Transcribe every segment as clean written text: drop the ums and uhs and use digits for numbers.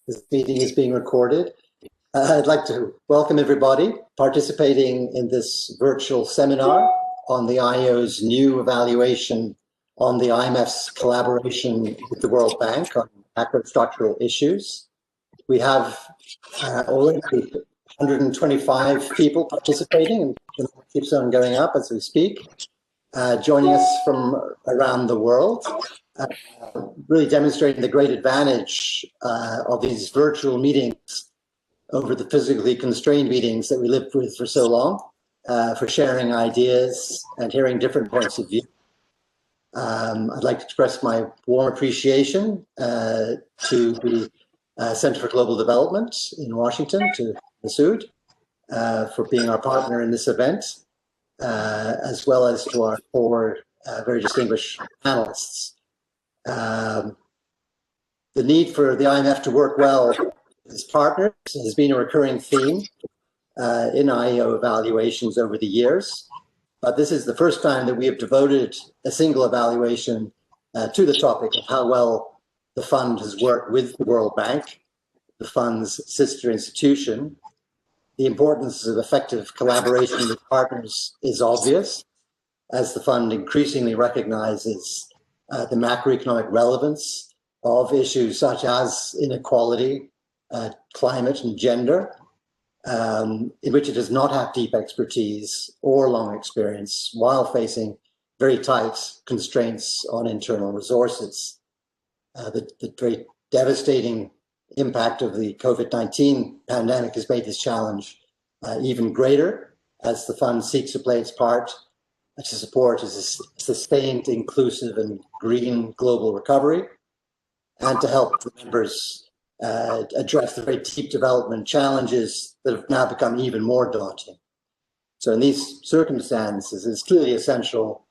This meeting is being recorded. I'd like to welcome everybody participating in this virtual seminar on the IEO's new evaluation on the IMF's collaboration with the World Bank on macrostructural issues. We have already 125 people participating, and it keeps on going up as we speak, joining us from around the world. Really demonstrating the great advantage of these virtual meetings over the physically constrained meetings that we lived with for so long, for sharing ideas and hearing different points of view. I'd like to express my warm appreciation to the Center for Global Development in Washington, to Masood, for being our partner in this event, as well as to our four very distinguished panelists. The need for the IMF to work well with its partners has been a recurring theme in IEO evaluations over the years, but this is the first time that we have devoted a single evaluation to the topic of how well the fund has worked with the World Bank, the fund's sister institution. The importance of effective collaboration with partners is obvious, as the fund increasingly recognizes the macroeconomic relevance of issues such as inequality, climate, and gender, in which it does not have deep expertise or long experience, while facing very tight constraints on internal resources. The very devastating impact of the COVID-19 pandemic has made this challenge even greater, as the fund seeks to play its part to support a sustained, inclusive, and green global recovery, and to help the members address the very deep development challenges that have now become even more daunting. So in these circumstances, it's clearly essential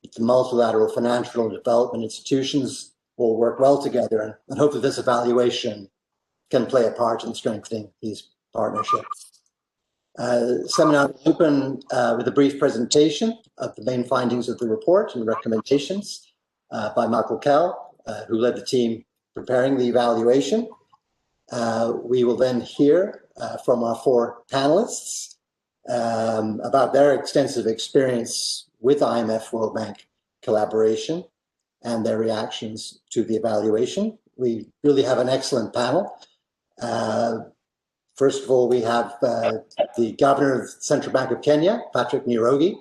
that the multilateral financial and development institutions will work well together, and hope that this evaluation can play a part in strengthening these partnerships. Seminar will open with a brief presentation of the main findings of the report and recommendations by Michael Kell, who led the team preparing the evaluation. We will then hear from our four panelists about their extensive experience with IMF World Bank collaboration and their reactions to the evaluation. We really have an excellent panel. First of all, we have the Governor of the Central Bank of Kenya, Patrick Nirogi,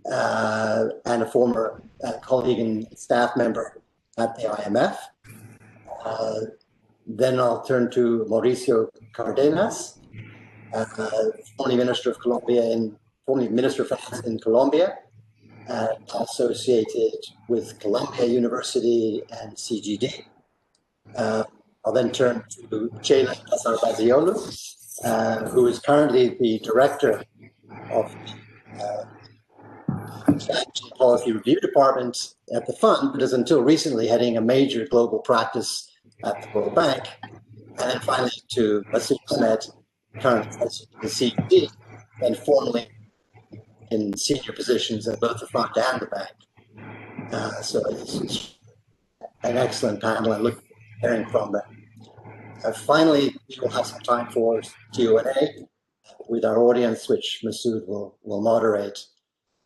and a former colleague and staff member at the IMF. Then I'll turn to Mauricio Cardenas, formerly Minister of Finance in Colombia, associated with Columbia University and CGD. I'll then turn to Ceyla Pazarbasioglu, who is currently the director of the Strategy and Policy Review Department at the fund, but is until recently heading a major global practice at the World Bank. And then finally to Masood Ahmed, currently president of the CGD, and formerly in senior positions at both the fund and the bank. So it's an excellent panel. I look hearing from them. Finally, we will have some time for Q&A with our audience, which Masood will moderate.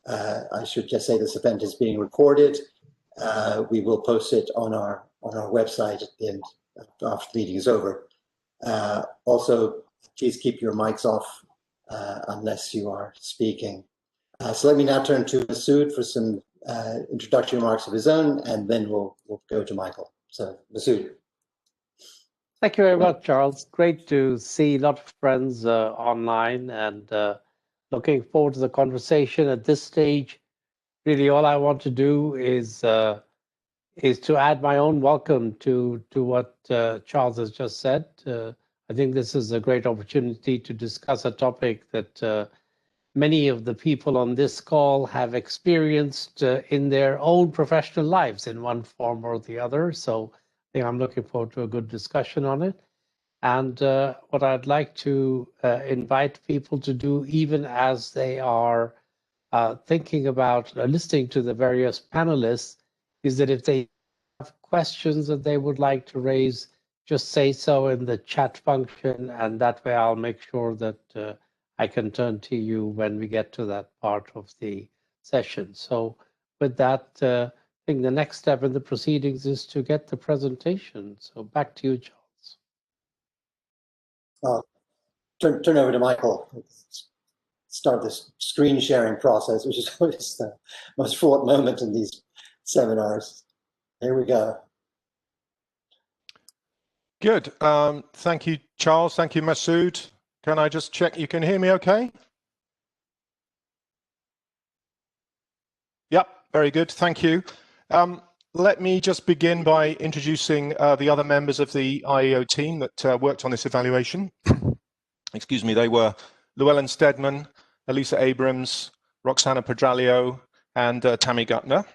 I should just say this event is being recorded. We will post it on our website at the end after the meeting is over. Also, please keep your mics off unless you are speaking. So let me now turn to Masood for some introductory remarks of his own, and then we'll go to Michael. So Masood. Thank you very much, Charles. Great to see a lot of friends online, and looking forward to the conversation. At this stage, really all I want to do is to add my own welcome to what Charles has just said. I think this is a great opportunity to discuss a topic that many of the people on this call have experienced in their own professional lives in one form or the other. So I think I'm looking forward to a good discussion on it. And what I'd like to invite people to do, even as they are thinking about listening to the various panelists, is that if they questions that they would like to raise, just say so in the chat function, and that way I'll make sure that I can turn to you when we get to that part of the session. So with that, I think the next step in the proceedings is to get the presentation. So back to you, Charles. Turn over to Michael. Start this screen sharing process, which is always the most fraught moment in these seminars. Here we go. Good. Thank you, Charles. Thank you, Masood. Can I just check you can hear me okay? Yep, very good. Thank you. Let me just begin by introducing the other members of the IEO team that worked on this evaluation. Excuse me, they were Llewellyn Steadman, Elisa Abrams, Roxana Pedralio, and Tammy Gutner.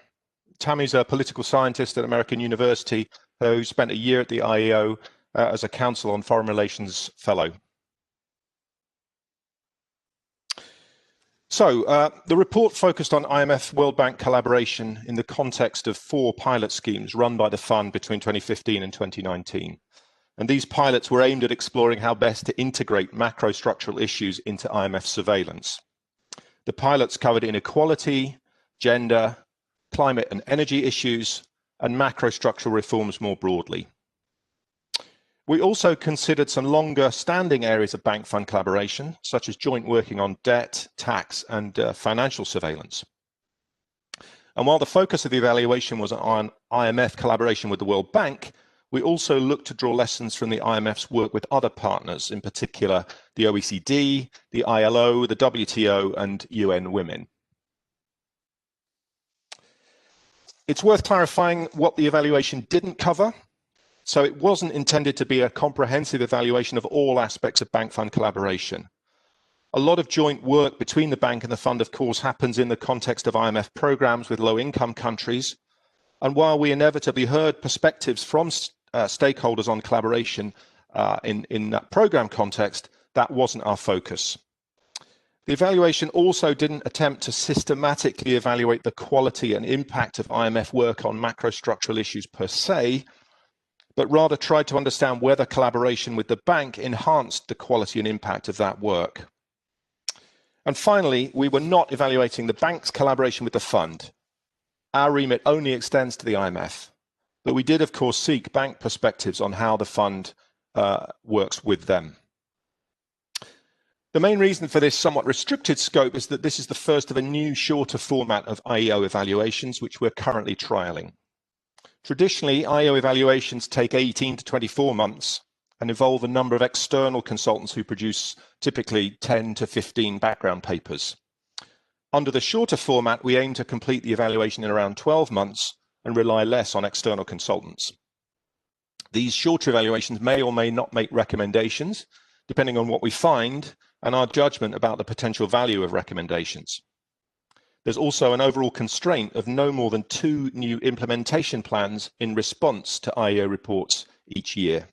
Tammy's a political scientist at American University who spent a year at the IEO as a Council on Foreign Relations Fellow. So the report focused on IMF World Bank collaboration in the context of 4 pilot schemes run by the fund between 2015 and 2019. And these pilots were aimed at exploring how best to integrate macrostructural issues into IMF surveillance. The pilots covered inequality, gender, climate and energy issues, and macrostructural reforms more broadly. We also considered some longer standing areas of bank fund collaboration, such as joint working on debt, tax, and financial surveillance. And while the focus of the evaluation was on IMF collaboration with the World Bank, we also looked to draw lessons from the IMF's work with other partners, in particular the OECD, the ILO, the WTO, and UN Women. It's worth clarifying what the evaluation didn't cover. So it wasn't intended to be a comprehensive evaluation of all aspects of bank fund collaboration. A lot of joint work between the bank and the fund, of course, happens in the context of IMF programs with low-income countries. And while we inevitably heard perspectives from stakeholders on collaboration in that program context, that wasn't our focus. The evaluation also didn't attempt to systematically evaluate the quality and impact of IMF work on macrostructural issues per se, but rather tried to understand whether collaboration with the bank enhanced the quality and impact of that work. And finally, we were not evaluating the bank's collaboration with the fund. Our remit only extends to the IMF, but we did, of course, seek bank perspectives on how the fund works with them. The main reason for this somewhat restricted scope is that this is the first of a new shorter format of IEO evaluations, which we're currently trialing. Traditionally, IEO evaluations take 18 to 24 months and involve a number of external consultants who produce typically 10 to 15 background papers. Under the shorter format, we aim to complete the evaluation in around 12 months and rely less on external consultants. These shorter evaluations may or may not make recommendations, depending on what we find and our judgment about the potential value of recommendations. There's also an overall constraint of no more than 2 new implementation plans in response to IEO reports each year.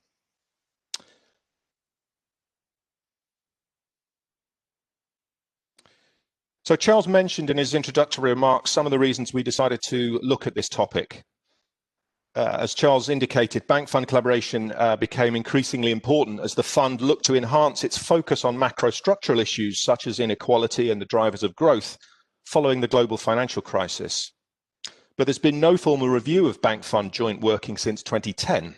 So Charles mentioned in his introductory remarks some of the reasons we decided to look at this topic. As Charles indicated, bank fund collaboration became increasingly important as the fund looked to enhance its focus on macrostructural issues such as inequality and the drivers of growth following the global financial crisis. But there's been no formal review of bank fund joint working since 2010.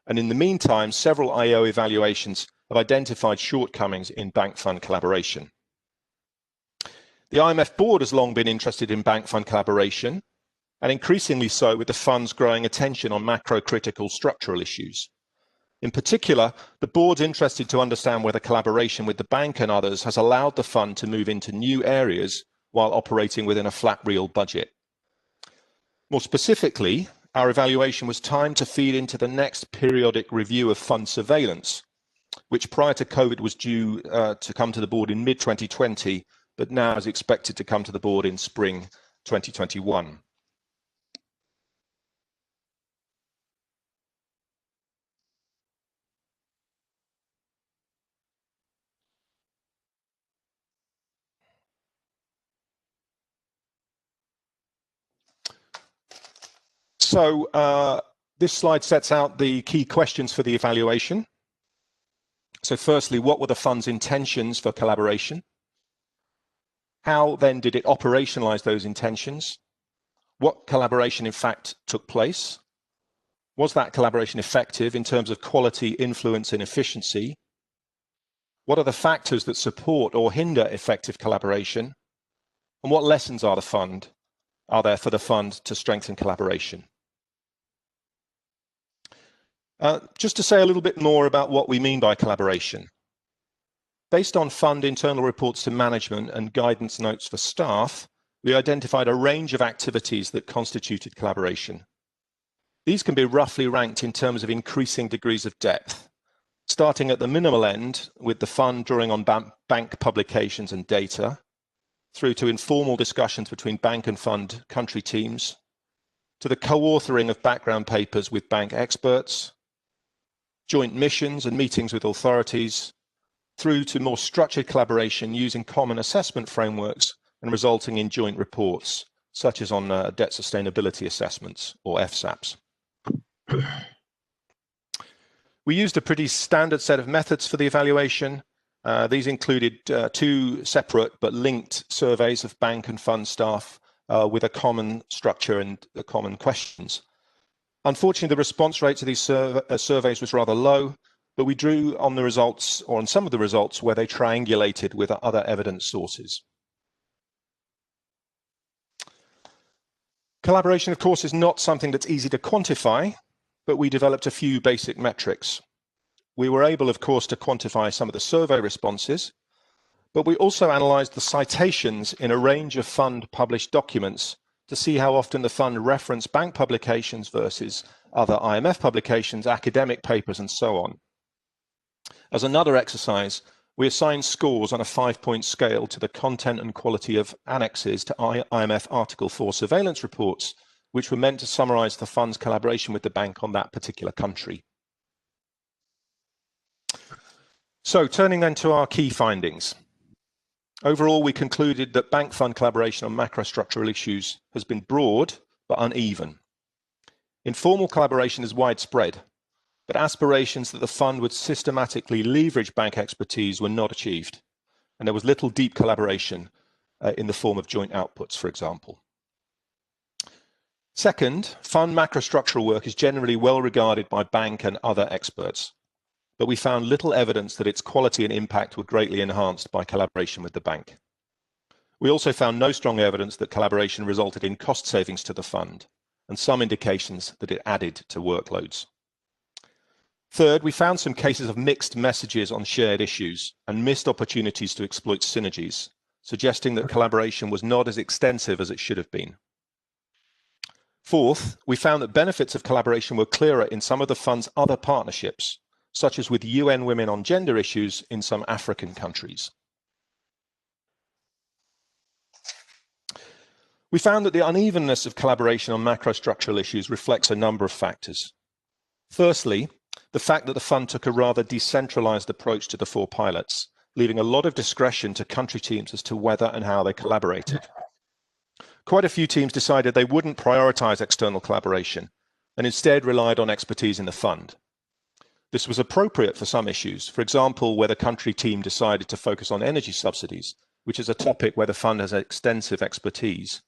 And in the meantime, several IEO evaluations have identified shortcomings in bank fund collaboration. The IMF board has long been interested in bank fund collaboration, and increasingly so with the fund's growing attention on macro-critical structural issues. In particular, the board's interested to understand whether collaboration with the bank and others has allowed the fund to move into new areas while operating within a flat real budget. More specifically, our evaluation was timed to feed into the next periodic review of fund surveillance, which prior to COVID was due to come to the board in mid-2020, but now is expected to come to the board in spring 2021. This slide sets out the key questions for the evaluation. So firstly, what were the fund's intentions for collaboration? How then did it operationalize those intentions? What collaboration in fact took place? Was that collaboration effective in terms of quality, influence, and efficiency? What are the factors that support or hinder effective collaboration? And what lessons are there for the fund to strengthen collaboration? Just to say a little bit more about what we mean by collaboration. Based on fund internal reports to management and guidance notes for staff, we identified a range of activities that constituted collaboration. These can be roughly ranked in terms of increasing degrees of depth, starting at the minimal end with the fund drawing on bank publications and data, through to informal discussions between bank and fund country teams, to the co-authoring of background papers with bank experts, joint missions and meetings with authorities, through to more structured collaboration using common assessment frameworks and resulting in joint reports, such as on debt sustainability assessments, or FSAPs. We used a pretty standard set of methods for the evaluation. These included 2 separate but linked surveys of bank and fund staff with a common structure and common questions. Unfortunately, the response rate to these surveys was rather low, but we drew on the results, or on some of the results, where they triangulated with other evidence sources. Collaboration, of course, is not something that's easy to quantify, but we developed a few basic metrics. We were able, of course, to quantify some of the survey responses, but we also analysed the citations in a range of fund published documents to see how often the fund referenced bank publications versus other IMF publications, academic papers, and so on. As another exercise, we assigned scores on a 5-point scale to the content and quality of annexes to IMF Article 4 surveillance reports, which were meant to summarise the fund's collaboration with the bank on that particular country. So turning then to our key findings. Overall, we concluded that bank fund collaboration on macrostructural issues has been broad but uneven. Informal collaboration is widespread, but aspirations that the fund would systematically leverage bank expertise were not achieved, and there was little deep collaboration in the form of joint outputs, for example. Second, fund macrostructural work is generally well regarded by bank and other experts, but we found little evidence that its quality and impact were greatly enhanced by collaboration with the bank. We also found no strong evidence that collaboration resulted in cost savings to the fund, and some indications that it added to workloads. Third, we found some cases of mixed messages on shared issues and missed opportunities to exploit synergies, suggesting that collaboration was not as extensive as it should have been. Fourth, we found that benefits of collaboration were clearer in some of the fund's other partnerships, such as with UN Women on Gender issues in some African countries. We found that the unevenness of collaboration on macrostructural issues reflects a number of factors. Firstly, the fact that the fund took a rather decentralized approach to the 4 pilots, leaving a lot of discretion to country teams as to whether and how they collaborated. Quite a few teams decided they wouldn't prioritize external collaboration and instead relied on expertise in the fund. This was appropriate for some issues, for example, where the country team decided to focus on energy subsidies, which is a topic where the fund has extensive expertise,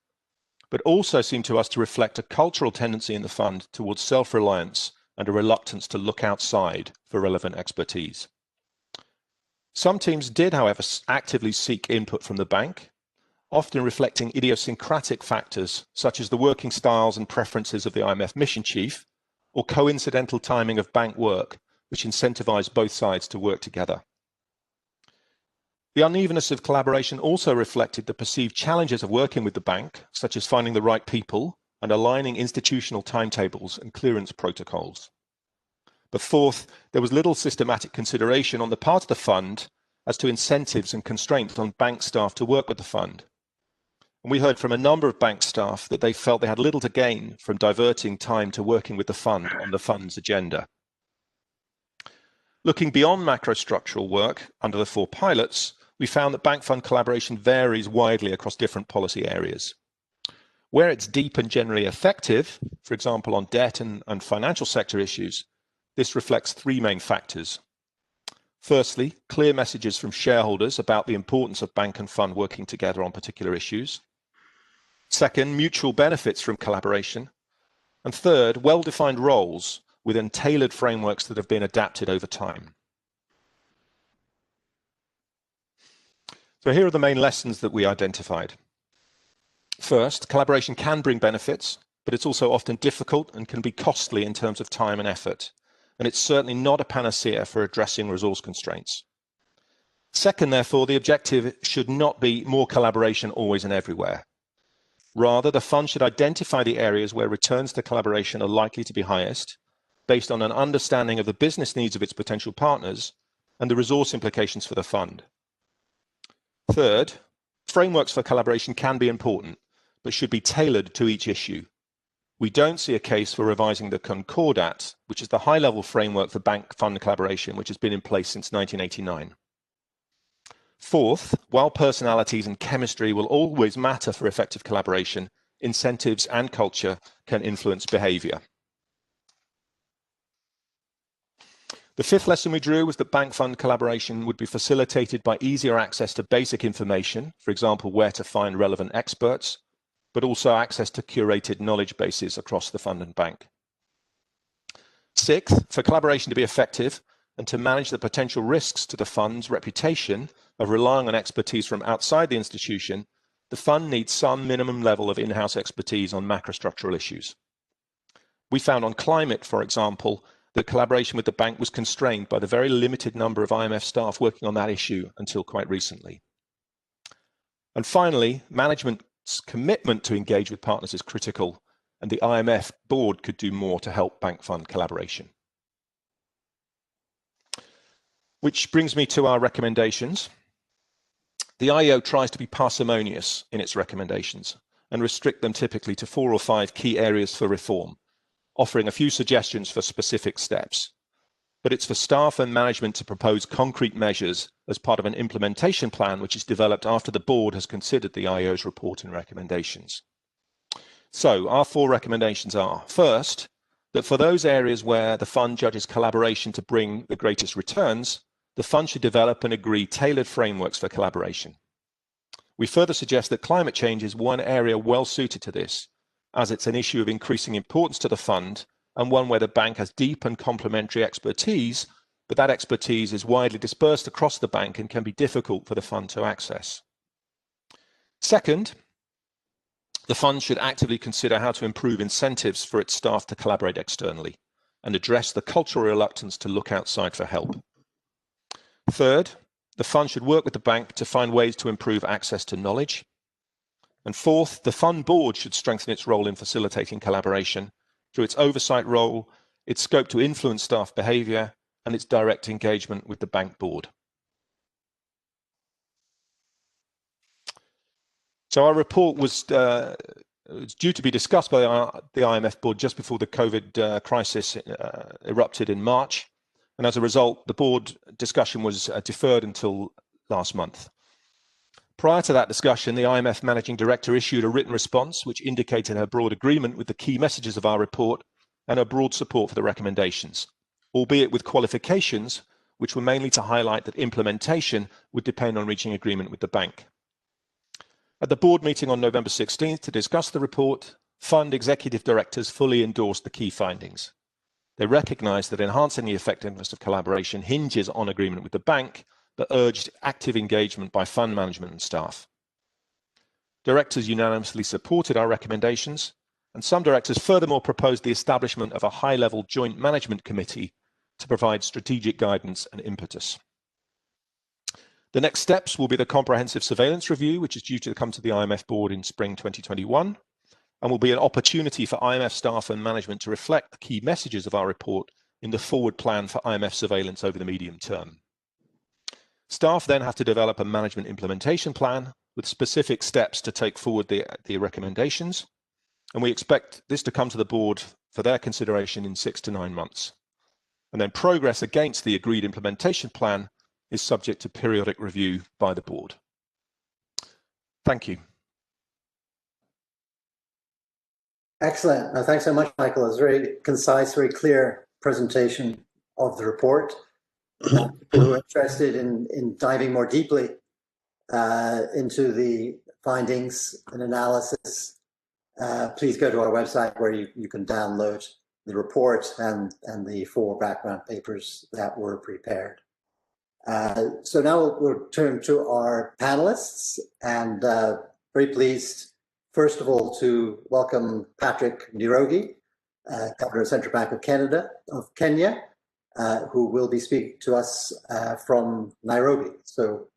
but also seemed to us to reflect a cultural tendency in the fund towards self-reliance and a reluctance to look outside for relevant expertise. Some teams did, however, actively seek input from the bank, often reflecting idiosyncratic factors such as the working styles and preferences of the IMF mission chief, or coincidental timing of bank work, which incentivized both sides to work together. The unevenness of collaboration also reflected the perceived challenges of working with the bank, such as finding the right people and aligning institutional timetables and clearance protocols. But fourth, there was little systematic consideration on the part of the fund as to incentives and constraints on bank staff to work with the fund. And we heard from a number of bank staff that they felt they had little to gain from diverting time to working with the fund on the fund's agenda. Looking beyond macrostructural work under the 4 pilots, we found that bank fund collaboration varies widely across different policy areas. Where it's deep and generally effective, for example, on debt and financial sector issues, this reflects three main factors. Firstly, clear messages from shareholders about the importance of bank and fund working together on particular issues. Second, mutual benefits from collaboration. And third, well-defined roles within tailored frameworks that have been adapted over time. So here are the main lessons that we identified. First, collaboration can bring benefits, but it's also often difficult and can be costly in terms of time and effort. And it's certainly not a panacea for addressing resource constraints. Second, therefore, the objective should not be more collaboration always and everywhere. Rather, the fund should identify the areas where returns to collaboration are likely to be highest, based on an understanding of the business needs of its potential partners and the resource implications for the fund. Third, frameworks for collaboration can be important, but should be tailored to each issue. We don't see a case for revising the Concordat, which is the high-level framework for bank fund collaboration, which has been in place since 1989. Fourth, while personalities and chemistry will always matter for effective collaboration, incentives and culture can influence behavior. The fifth lesson we drew was that bank fund collaboration would be facilitated by easier access to basic information, for example, where to find relevant experts, but also access to curated knowledge bases across the fund and bank. Sixth, for collaboration to be effective and to manage the potential risks to the fund's reputation of relying on expertise from outside the institution, the fund needs some minimum level of in-house expertise on macrostructural issues. We found on climate, for example, that collaboration with the bank was constrained by the very limited number of IMF staff working on that issue until quite recently. And finally, management's commitment to engage with partners is critical, and the IMF board could do more to help bank fund collaboration. Which brings me to our recommendations. The IEO tries to be parsimonious in its recommendations and restrict them typically to 4 or 5 key areas for reform, offering a few suggestions for specific steps. But it's for staff and management to propose concrete measures as part of an implementation plan which is developed after the board has considered the IEO's report and recommendations. So our 4 recommendations are, first, that for those areas where the fund judges collaboration to bring the greatest returns, the fund should develop and agree tailored frameworks for collaboration. We further suggest that climate change is one area well suited to this, as it's an issue of increasing importance to the fund and one where the bank has deep and complementary expertise, but that expertise is widely dispersed across the bank and can be difficult for the fund to access. Second, the fund should actively consider how to improve incentives for its staff to collaborate externally and address the cultural reluctance to look outside for help. Third, the fund should work with the bank to find ways to improve access to knowledge. And fourth, the fund board should strengthen its role in facilitating collaboration through its oversight role, its scope to influence staff behavior, and its direct engagement with the bank board. So our report was due to be discussed by the IMF board just before the COVID crisis erupted in March. And as a result, the board discussion was deferred until last month. Prior to that discussion, the IMF Managing Director issued a written response which indicated her broad agreement with the key messages of our report and her broad support for the recommendations, albeit with qualifications which were mainly to highlight that implementation would depend on reaching agreement with the bank. At the board meeting on November 16th to discuss the report, fund executive directors fully endorsed the key findings. They recognized that enhancing the effectiveness of collaboration hinges on agreement with the bank, but urged active engagement by fund management and staff. Directors unanimously supported our recommendations, and some directors furthermore proposed the establishment of a high-level joint management committee to provide strategic guidance and impetus. The next steps will be the comprehensive surveillance review, which is due to come to the IMF board in spring 2021, and will be an opportunity for IMF staff and management to reflect the key messages of our report in the forward plan for IMF surveillance over the medium term. Staff then have to develop a management implementation plan with specific steps to take forward the recommendations, and we expect this to come to the board for their consideration in 6 to 9 months. And then progress against the agreed implementation plan is subject to periodic review by the board. Thank you. Excellent. Thanks so much, Michael. It's a very concise, very clear presentation of the report. People who are interested in diving more deeply into the findings and analysis, please go to our website where you can download the report and the 4 background papers that were prepared. So now we'll turn to our panelists, and very pleased, first of all, to welcome Patrick Nirogi, Governor of Central Bank of Kenya, who will be speaking to us from Nairobi. So,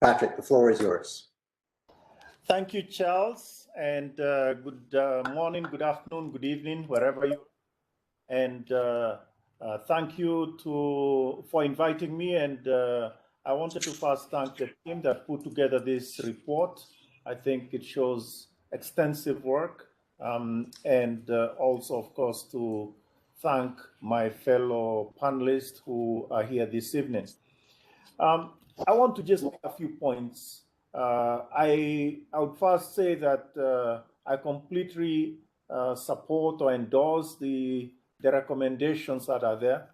Patrick, the floor is yours. Thank you, Charles, and good morning, good afternoon, good evening, wherever you are. And thank you for inviting me. And I wanted to first thank the team that put together this report. I think it shows extensive work, and also, of course, to thank my fellow panelists who are here this evening. I want to just make a few points. I would first say that I completely support or endorse the recommendations that are there.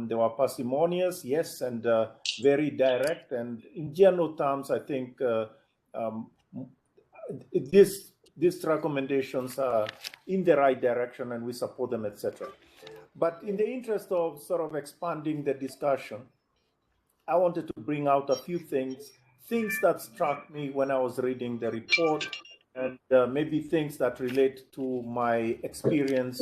They were parsimonious, yes, and very direct. And in general terms, I think these recommendations are in the right direction, and we support them, etc. But in the interest of sort of expanding the discussion, I wanted to bring out a few things that struck me when I was reading the report, and maybe things that relate to my experience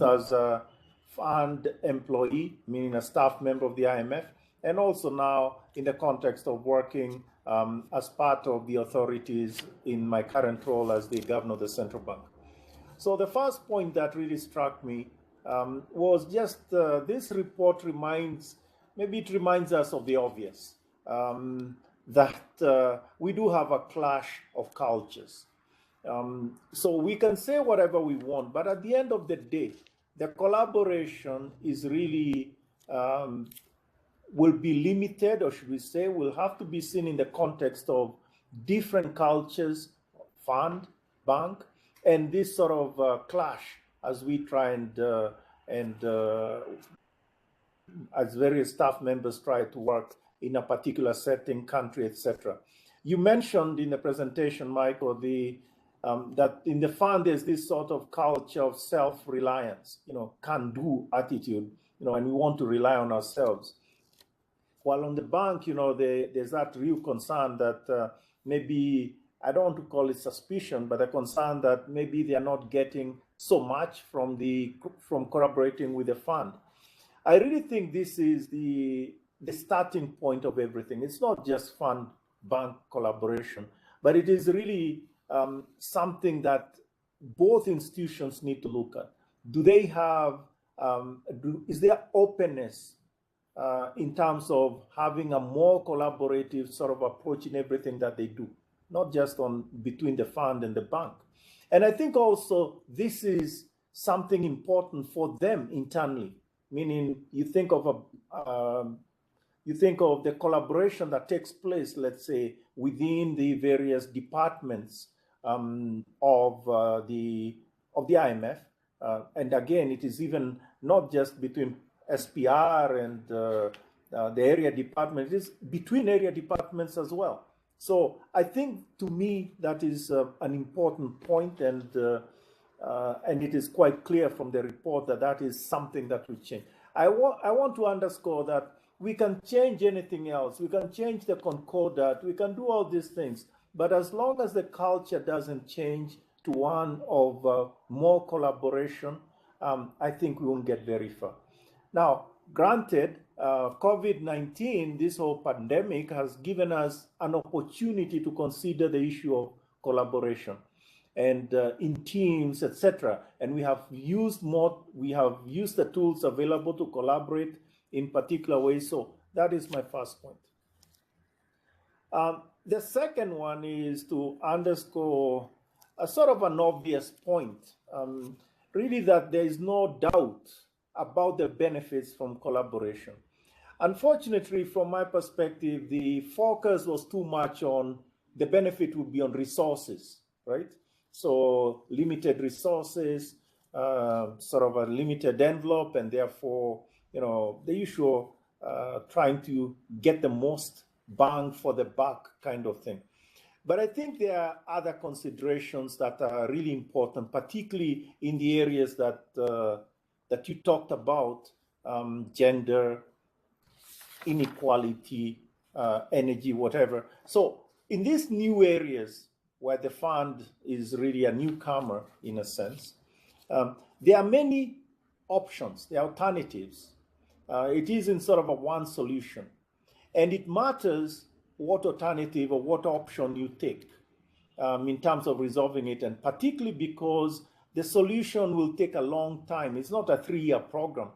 as a fund employee, meaning a staff member of the IMF, and also now in the context of working as part of the authorities in my current role as the governor of the central bank. So the first point that really struck me was just this report reminds us of the obvious, that we do have a clash of cultures. So we can say whatever we want, but at the end of the day, the collaboration is really will be limited, or should we say, will have to be seen in the context of different cultures, fund, bank, and this sort of clash as we try and as various staff members try to work in a particular setting, country, etc. You mentioned in the presentation, Michael, that in the fund there's this sort of culture of self-reliance, can-do attitude, and we want to rely on ourselves. While on the bank, there's that real concern that maybe, I don't want to call it suspicion, but a concern that maybe they are not getting so much from collaborating with the fund. I really think this is the starting point of everything. It's not just fund-bank collaboration, but it is really something that both institutions need to look at. Do they have, is there openness in terms of having a more collaborative sort of approach in everything that they do, not just between the fund and the bank? And I think also this is something important for them internally, meaning you think of the collaboration that takes place, let's say, within the various departments of the IMF, and again, it is even not just between SPR and the area department, it is between area departments as well. So I think, to me, that is an important point, and it is quite clear from the report that is something that will change. I want to underscore that we can change anything else. We can change the concordat. We can do all these things. But as long as the culture doesn't change to one of more collaboration, I think we won't get very far. Now, granted, COVID-19, this whole pandemic, has given us an opportunity to consider the issue of collaboration and in teams, etc. And we have used the tools available to collaborate in particular ways. So that is my first point. The second one is to underscore a sort of an obvious point, really, that there is no doubt about the benefits from collaboration. Unfortunately, from my perspective, the focus was too much on the benefit would be on resources, right? So limited resources, sort of a limited envelope, and therefore, the usual trying to get the most bang for the buck kind of thing. But I think there are other considerations that are really important, particularly in the areas that that you talked about, gender, inequality, energy, whatever. So in these new areas where the fund is really a newcomer in a sense, there are many options, there are alternatives. It isn't sort of a one solution. And it matters what alternative or what option you take in terms of resolving it, and particularly because the solution will take a long time. It's not a 3-year program.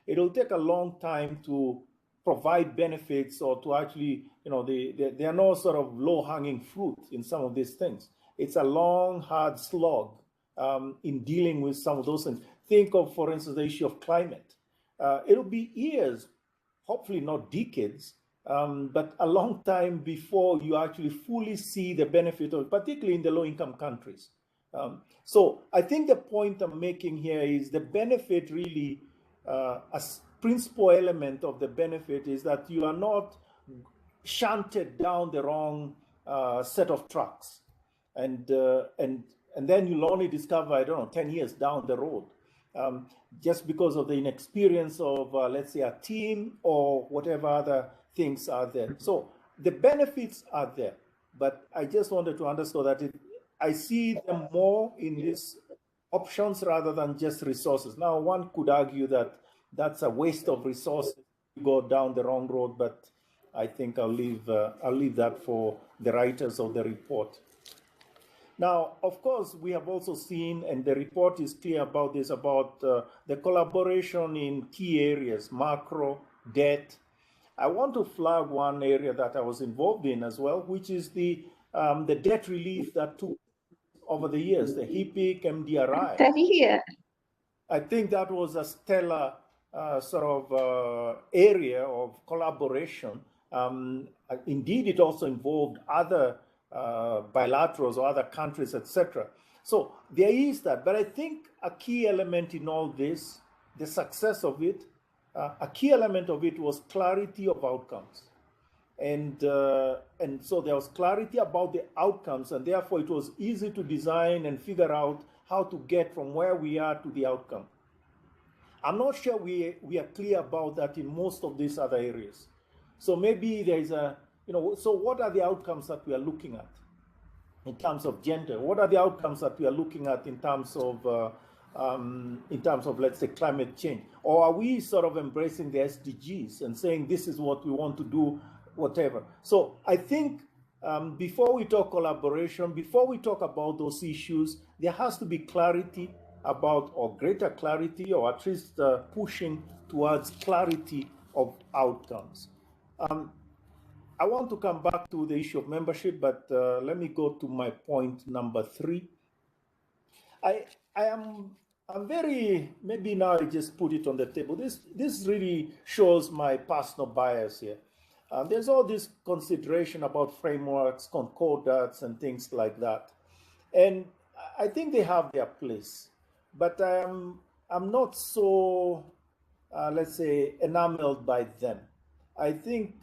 It'll take a long time to provide benefits or to actually, there are no sort of low-hanging fruit in some of these things. It's a long, hard slog in dealing with some of those things. Think of, for instance, the issue of climate. It'll be years, hopefully not decades, but a long time before you actually fully see the benefit of it, particularly in the low-income countries. So I think the point I'm making here is the benefit really, a principal element of the benefit is that you are not shunted down the wrong set of tracks. And then you'll only discover, I don't know, 10 years down the road, just because of the inexperience of, let's say, a team or whatever other things are there. So the benefits are there, but I just wanted to underscore that I see them more in these options rather than just resources. Now, one could argue that that's a waste of resources to go down the wrong road, but I think I'll leave that for the writers of the report. Now, of course, we have also seen, and the report is clear about this, about the collaboration in key areas, macro, debt. I want to flag one area that I was involved in as well, which is the debt relief that took over the years, the HIPIC, MDRI. I think that was a stellar sort of area of collaboration. Indeed, it also involved other bilaterals or other countries, etc. So there is that. But I think a key element in all this, the success of it, a key element of it was clarity of outcomes. And so there was clarity about the outcomes, and therefore it was easy to design and figure out how to get from where we are to the outcome. I'm not sure we are clear about that in most of these other areas. So maybe there is a, so what are the outcomes that we are looking at in terms of gender? What are the outcomes that we are looking at in terms of, let's say, climate change? Or are we sort of embracing the SDGs and saying this is what we want to do, whatever? So I think before we talk collaboration, before we talk about those issues, there has to be clarity about, or greater clarity, or at least pushing towards clarity of outcomes. I want to come back to the issue of membership, but let me go to my point number 3. I'm very, maybe now I just put it on the table. This really shows my personal bias here. There's all this consideration about frameworks, concordats, and things like that. And I think they have their place. But I'm not so, let's say, enamored by them. I think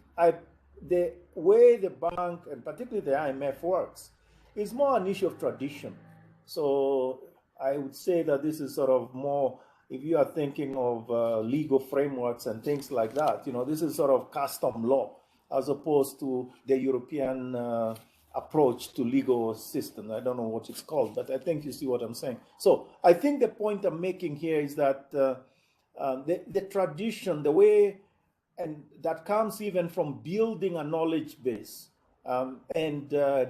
the way the bank, and particularly the IMF, works is more an issue of tradition. So I would say that this is sort of more, if you are thinking of legal frameworks and things like that, this is sort of custom law as opposed to the European approach to legal system. I don't know what it's called, but I think you see what I'm saying. So I think the point I'm making here is that the tradition, the way, and that comes even from building a knowledge base and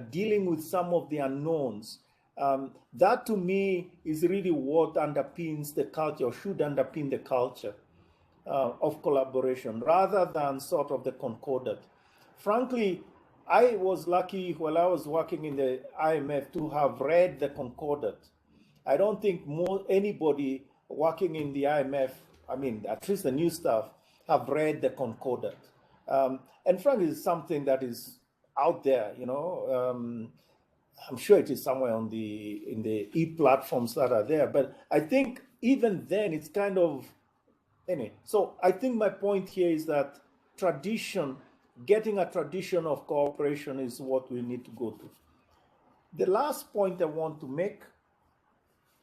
dealing with some of the unknowns, that to me is really what underpins the culture, or should underpin the culture of collaboration, rather than sort of the concordat. Frankly, I was lucky while I was working in the IMF to have read the concordat. I don't think anybody working in the IMF, I mean, at least the new staff, have read the concordat. And frankly, it's something that is out there, I'm sure it is somewhere in the e-platforms that are there. But I think even then it's kind of, anyway. So I think my point here is that getting a tradition of cooperation is what we need to go to. The last point I want to make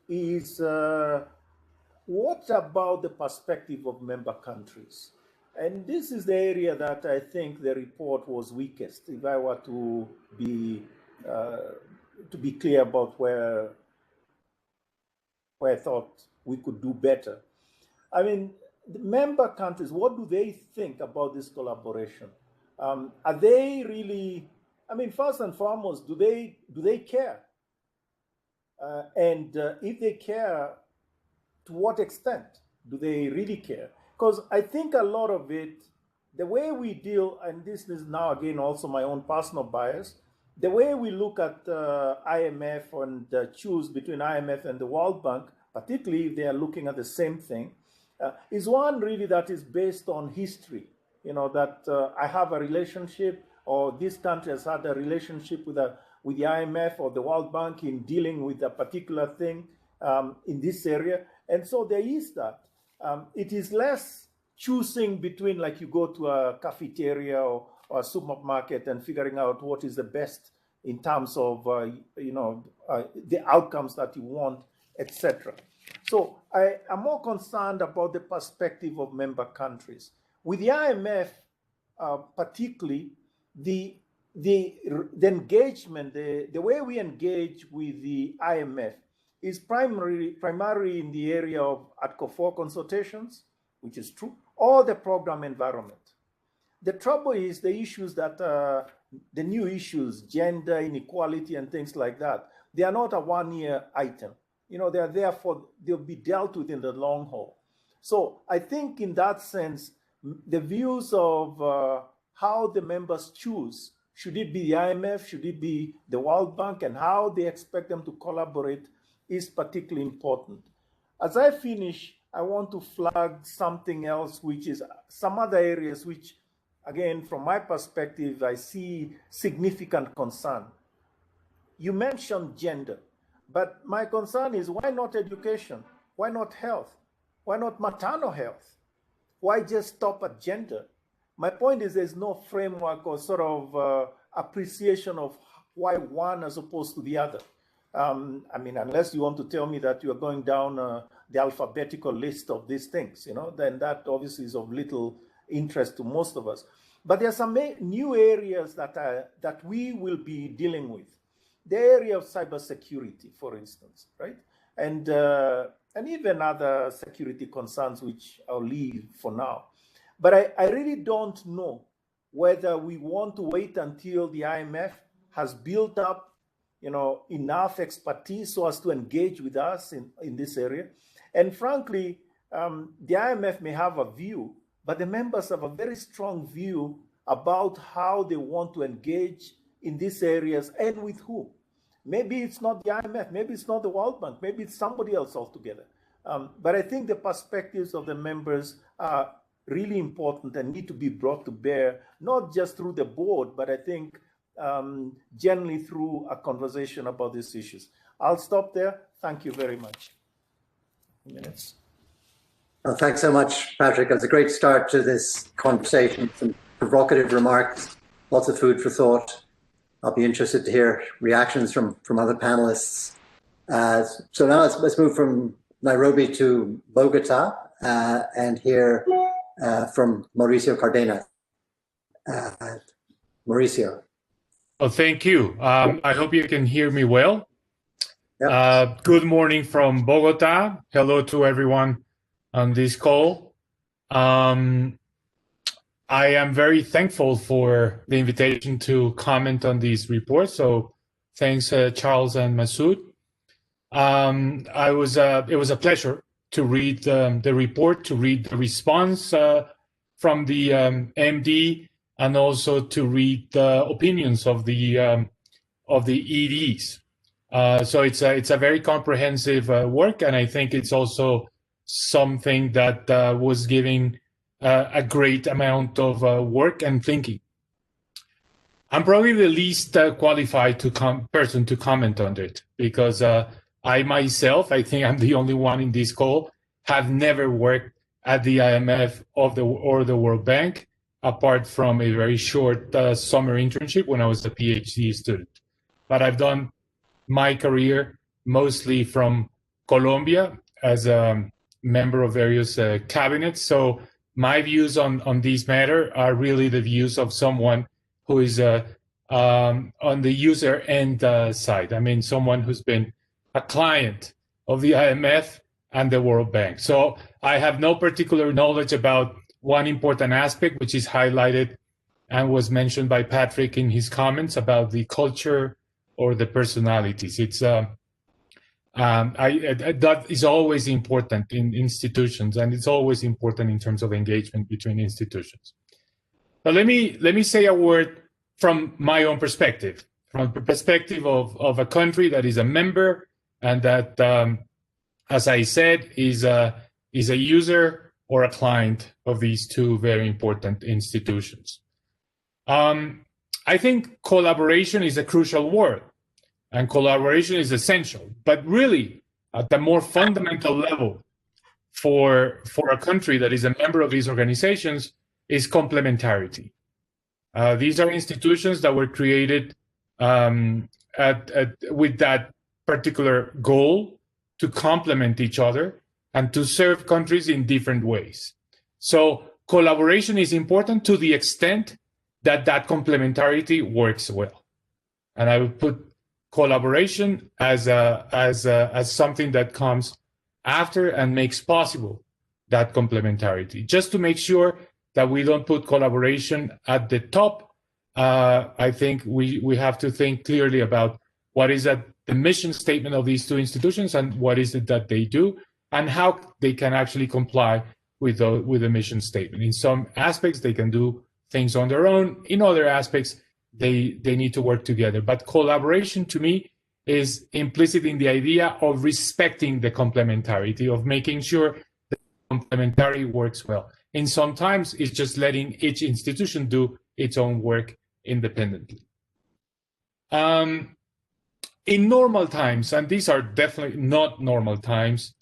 is what about the perspective of member countries? And this is the area that I think the report was weakest, if I were to be clear about where I thought we could do better. I mean, the member countries, what do they think about this collaboration? Are they really, I mean, first and foremost, do they care? And if they care, to what extent do they really care? Because I think a lot of it, the way we deal, and this is now again also my own personal bias, the way we look at IMF and choose between IMF and the World Bank, particularly if they are looking at the same thing, is one really that is based on history. You know, that I have a relationship, or this country has had a relationship with the IMF or the World Bank in dealing with a particular thing in this area. And so there is that. It is less choosing between, like you go to a cafeteria or a supermarket and figuring out what is the best in terms of, the outcomes that you want, etc. So I am more concerned about the perspective of member countries. With the IMF, particularly, the engagement, the way we engage with the IMF is primarily in the area of Article 4 consultations, which is true, or the program environment. The trouble is the issues that, the new issues, gender inequality and things like that, they are not a one-year item. You know, they are there they'll be dealt with in the long haul. So I think in that sense, the views of how the members choose, should it be the IMF, should it be the World Bank, and how they expect them to collaborate is particularly important. As I finish, I want to flag something else, which is some other areas which, again, from my perspective, I see significant concern. You mentioned gender, but my concern is, why not education? Why not health? Why not maternal health? Why just stop at gender? My point is there's no framework or sort of appreciation of why one as opposed to the other. I mean, unless you want to tell me that you are going down the alphabetical list of these things, you know, then that obviously is of little interest to most of us. But there are some new areas that we will be dealing with. The area of cybersecurity, for instance, right? And even other security concerns, which I'll leave for now. But I really don't know whether we want to wait until the IMF has built up, you know, enough expertise so as to engage with us in this area. And frankly, the IMF may have a view, but the members have a very strong view about how they want to engage in these areas and with who. Maybe it's not the IMF, maybe it's not the World Bank, maybe it's somebody else altogether. But I think the perspectives of the members are really important and need to be brought to bear, not just through the board, but I think generally through a conversation about these issues. I'll stop there. Thank you very much. Minutes. Well, thanks so much, Patrick. It was a great start to this conversation. Some provocative remarks, lots of food for thought. I'll be interested to hear reactions from other panelists. So now let's move from Nairobi to Bogota and hear from Mauricio Cardenas. Mauricio. Oh, thank you. I hope you can hear me well. Yep. Good morning from Bogota. Hello to everyone on this call. I am very thankful for the invitation to comment on these reports. So thanks, Charles and Masood. It was a pleasure to read the report, to read the response from the MD, and also to read the opinions of the EDs. So it's a very comprehensive work, and I think it's also something that was giving a great amount of work and thinking. I'm probably the least qualified person to comment on it, because I myself, I think I'm the only one in this call, have never worked at the IMF or the World Bank, apart from a very short summer internship when I was a PhD student. But I've done my career mostly from Colombia as a member of various cabinets. So my views on this matter are really the views of someone who is on the user end side. I mean, someone who's been a client of the IMF and the World Bank. So I have no particular knowledge about one important aspect, which is highlighted and was mentioned by Patrick in his comments about the culture or the personalities. It's that is always important in institutions, and it's always important in terms of engagement between institutions. But let me say a word from my own perspective, from the perspective of a country that is a member and that, as I said, is a user or a client of these two very important institutions. I think collaboration is a crucial word, and collaboration is essential. But really, at the more fundamental level for a country that is a member of these organizations is complementarity. These are institutions that were created with that particular goal to complement each other and to serve countries in different ways. So collaboration is important to the extent that that complementarity works well. And I would put collaboration as something that comes after and makes possible that complementarity. Just to make sure that we don't put collaboration at the top, I think we have to think clearly about what is the mission statement of these two institutions and what is it that they do and how they can actually comply with the mission statement. In some aspects, they can do things on their own. In other aspects, they need to work together. But collaboration, to me, is implicit in the idea of respecting the complementarity, of making sure that complementarity works well. And sometimes it's just letting each institution do its own work independently. In normal times, and these are definitely not normal times,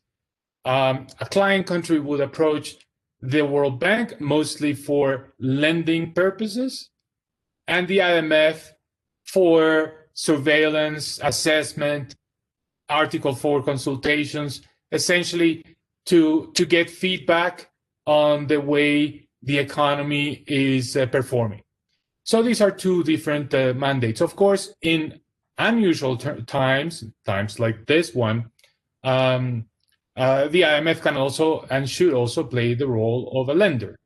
a client country would approach the World Bank mostly for lending purposes, and the IMF for surveillance, assessment, Article 4 consultations, essentially to get feedback on the way the economy is performing. So these are two different mandates. Of course, in unusual times like this one, the IMF can also and should also play the role of a lender.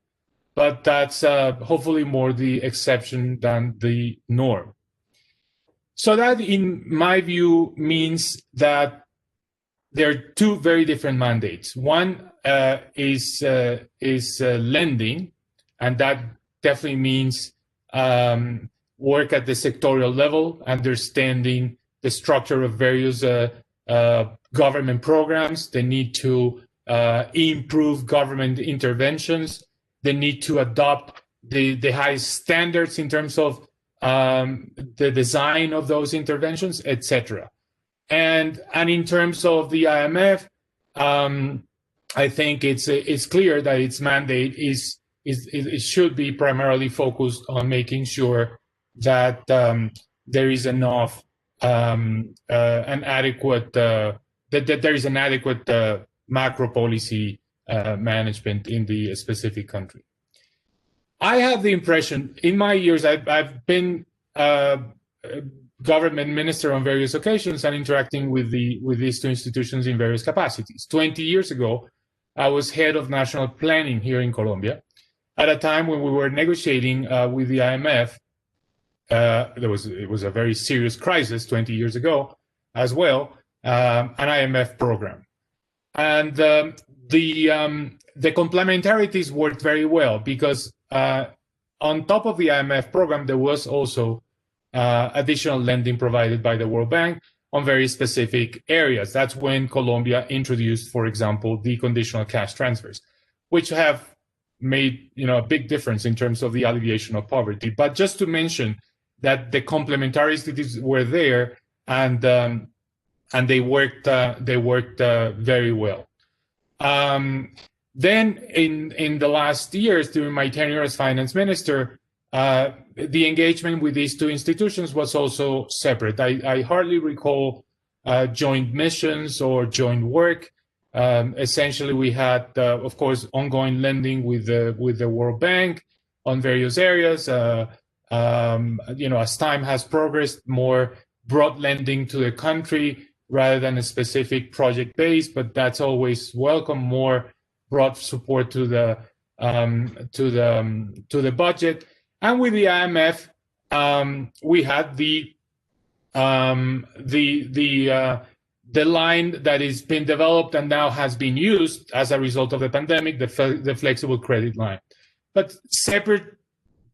But that's hopefully more the exception than the norm. So that, in my view, means that there are two very different mandates. One is lending, and that definitely means work at the sectorial level, understanding the structure of various government programs, the need to improve government interventions, the need to adopt the highest standards in terms of the design of those interventions, etc. And in terms of the IMF, I think it's clear that its mandate it should be primarily focused on making sure that there is enough that there is an adequate macro policy management in the specific country. I have the impression, in my years, I've been government minister on various occasions and interacting with these two institutions in various capacities. 20 years ago, I was head of national planning here in Colombia at a time when we were negotiating with the IMF. It was a very serious crisis 20 years ago as well, an IMF program. And the complementarities worked very well because on top of the IMF program, there was also additional lending provided by the World Bank on very specific areas. That's when Colombia introduced, for example, the conditional cash transfers, which have made a big difference in terms of the alleviation of poverty. But just to mention that the complementarities were there, and they worked very well. Then in the last years, during my tenure as finance minister, the engagement with these two institutions was also separate. I hardly recall joint missions or joint work. Essentially, we had, of course, ongoing lending with the World Bank on various areas. As time has progressed, more broad lending to the country rather than a specific project base, but that's always welcome. More broad support to the budget. And with the IMF, we had the line that is being developed and now has been used as a result of the pandemic, the flexible credit line. But separate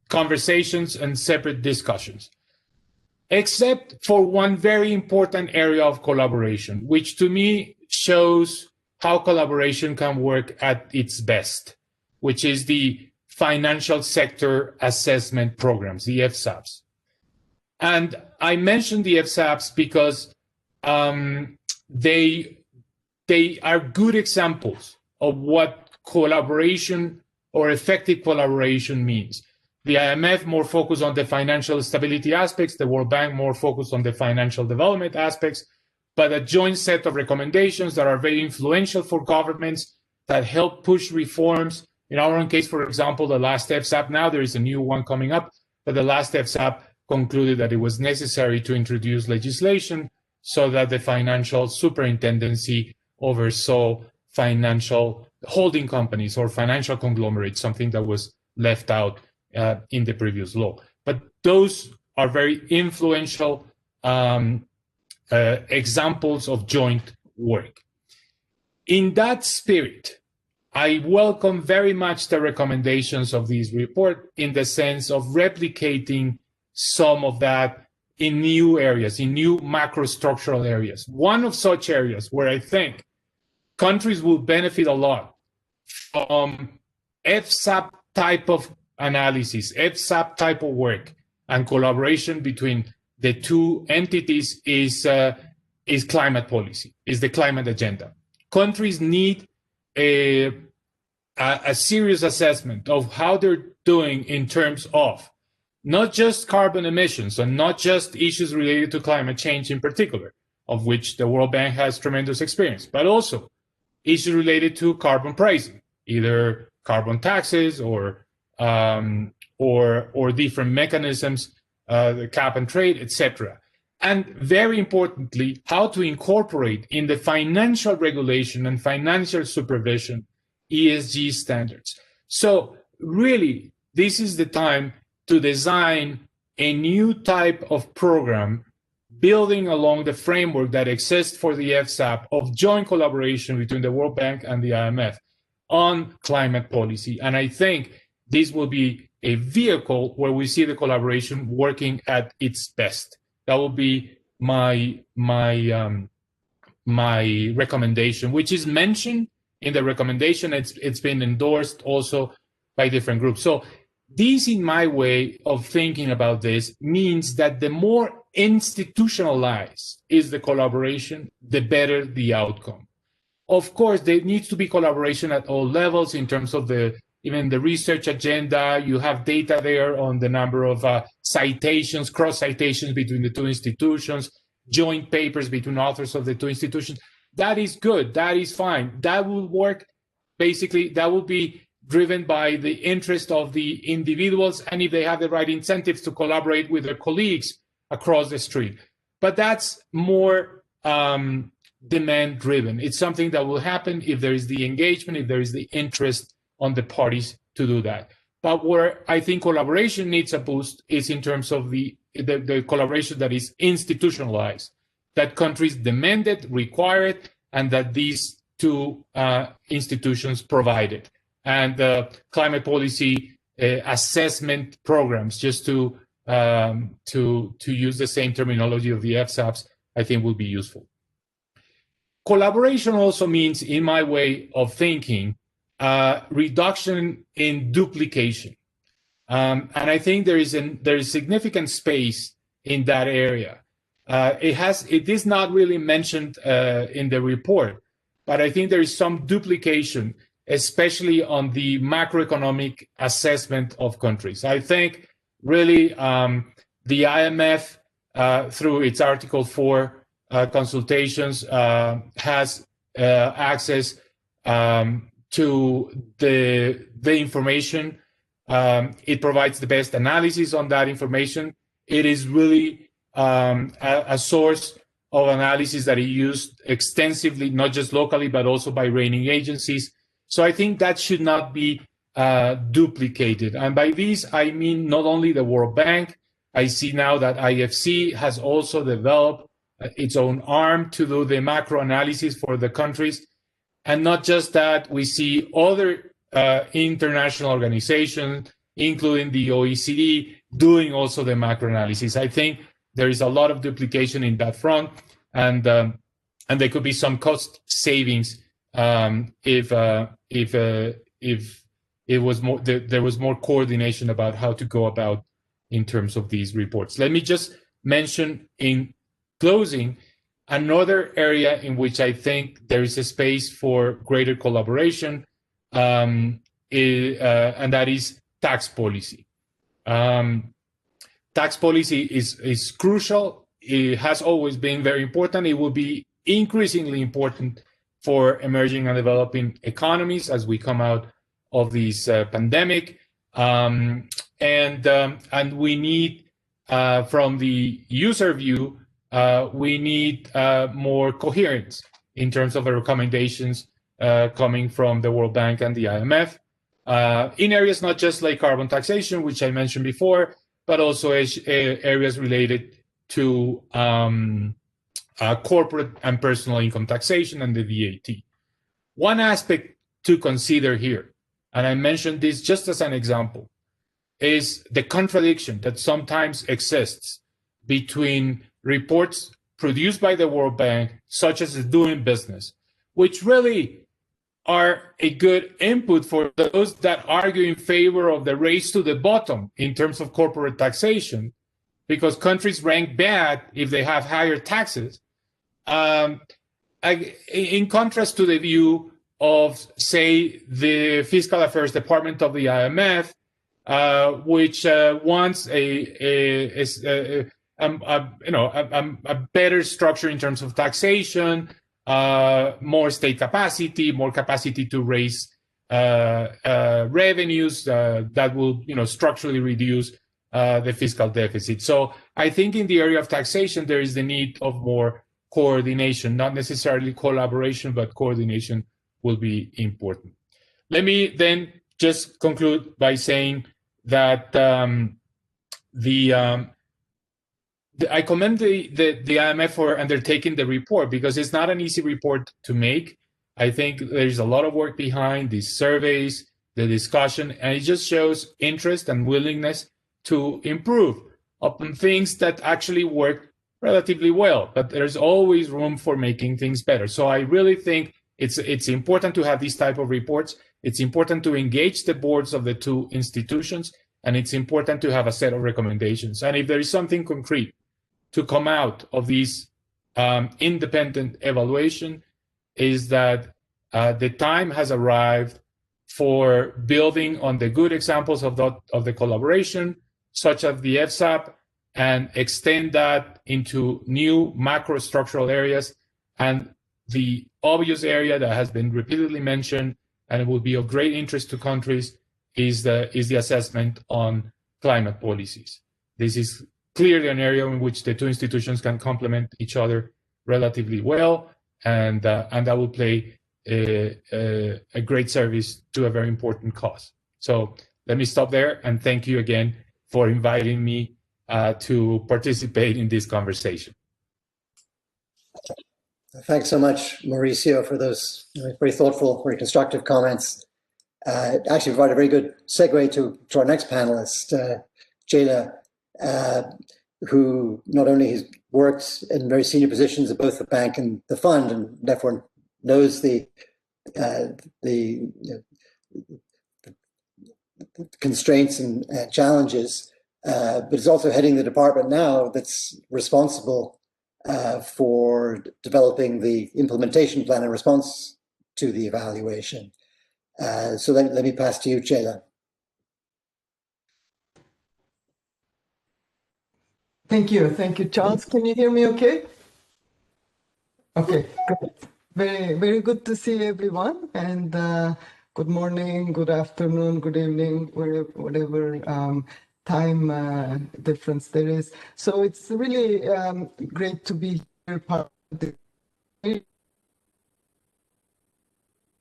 conversations and separate discussions, except for one very important area of collaboration, which to me shows how collaboration can work at its best, which is the financial sector assessment programs, the FSAPs. And I mentioned the FSAPs because they are good examples of what collaboration or effective collaboration means. The IMF more focused on the financial stability aspects, the World Bank more focused on the financial development aspects, but a joint set of recommendations that are very influential for governments that help push reforms. In our own case, for example, the last FSAP, now there is a new one coming up, but the last FSAP concluded that it was necessary to introduce legislation so that the financial superintendency oversaw financial holding companies or financial conglomerates, something that was left out in the previous law. But those are very influential examples of joint work. In that spirit, I welcome very much the recommendations of this report in the sense of replicating some of that in new areas, in new macrostructural areas. One of such areas where I think countries will benefit a lot from FSAP type of analysis, FSAP type of work, and collaboration between the two entities is climate policy, is the climate agenda. Countries need a serious assessment of how they're doing in terms of not just carbon emissions and not just issues related to climate change in particular, of which the World Bank has tremendous experience, but also issues related to carbon pricing, either carbon taxes or different mechanisms, the cap and trade, etc. And very importantly, how to incorporate in the financial regulation and financial supervision ESG standards. So really, this is the time to design a new type of program building along the framework that exists for the FSAP of joint collaboration between the World Bank and the IMF on climate policy. And I think this will be a vehicle where we see the collaboration working at its best. That will be my recommendation, which is mentioned in the recommendation. It's been endorsed also by different groups. So this, in my way of thinking about this, means that the more institutionalized is the collaboration, the better the outcome. Of course, there needs to be collaboration at all levels in terms of even the research agenda. You have data there on the number of citations, cross citations between the two institutions, joint papers between authors of the two institutions. That is good. That is fine. That will work. Basically, that will be driven by the interest of the individuals and if they have the right incentives to collaborate with their colleagues across the street. But that's more demand driven. It's something that will happen if there is the engagement, if there is the interest on the parties to do that. But where I think collaboration needs a boost is in terms of the collaboration that is institutionalized, that countries demand it, require it, and that these two institutions provide it. And climate policy assessment programs, just to use the same terminology of the FSAPs, I think will be useful. Collaboration also means, in my way of thinking, reduction in duplication. And I think there is significant space in that area. It is not really mentioned in the report, but I think there is some duplication, especially on the macroeconomic assessment of countries. I think really the IMF, through its Article 4 consultations, has access to the information. It provides the best analysis on that information. It is really a source of analysis that is used extensively, not just locally, but also by rating agencies. So I think that should not be duplicated. And by this, I mean not only the World Bank. I see now that IFC has also developed its own arm to do the macro analysis for the countries. And not just that, we see other international organizations, including the OECD, doing also the macro analysis. I think there is a lot of duplication in that front, and there could be some cost savings if it was more, there was more coordination about how to go about in terms of these reports. Let me just mention in closing another area in which I think there is a space for greater collaboration, and that is tax policy. Tax policy is crucial. It has always been very important. It will be increasingly important for emerging and developing economies as we come out of this pandemic. And we need, from the user view, we need more coherence in terms of the recommendations coming from the World Bank and the IMF in areas not just like carbon taxation, which I mentioned before, but also areas related to corporate and personal income taxation and the VAT. One aspect to consider here, and I mentioned this just as an example, is the contradiction that sometimes exists between reports produced by the World Bank, such as the Doing Business, which really are a good input for those that argue in favor of the race to the bottom in terms of corporate taxation, because countries rank bad if they have higher taxes. In contrast to the view of, say, the Fiscal Affairs Department of the IMF, which wants a better structure in terms of taxation, more state capacity, more capacity to raise revenues that will, structurally reduce the fiscal deficit. So I think in the area of taxation, there is the need of more coordination, not necessarily collaboration, but coordination will be important. Let me then just conclude by saying that I commend the IMF for undertaking the report, because it's not an easy report to make. I think there's a lot of work behind these surveys, the discussion, and it just shows interest and willingness to improve upon things that actually work relatively well, but there's always room for making things better. So I really think it's important to have these type of reports. It's important to engage the boards of the two institutions, and it's important to have a set of recommendations. And if there is something concrete to come out of this independent evaluation, is that the time has arrived for building on the good examples of the collaboration, such as the FSAP, and extend that into new macrostructural areas. And the obvious area that has been repeatedly mentioned, and it will be of great interest to countries, is the assessment on climate policies. This is clearly an area in which the two institutions can complement each other relatively well, and that will play a great service to a very important cause. So let me stop there, and thank you again for inviting me to participate in this conversation. Thanks so much, Mauricio, for those very thoughtful, very constructive comments. Actually provide a very good segue to our next panelist, Ceyla, who not only has worked in very senior positions at both the bank and the fund, and therefore knows the constraints and challenges, but is also heading the department now that's responsible for developing the implementation plan in response to the evaluation. So let me pass to you, Ceyla. Thank you, Charles. Can you hear me okay? Okay, great. Very good to see everyone, and good morning, good afternoon, good evening, whatever time difference there is. So it's really great to be here. I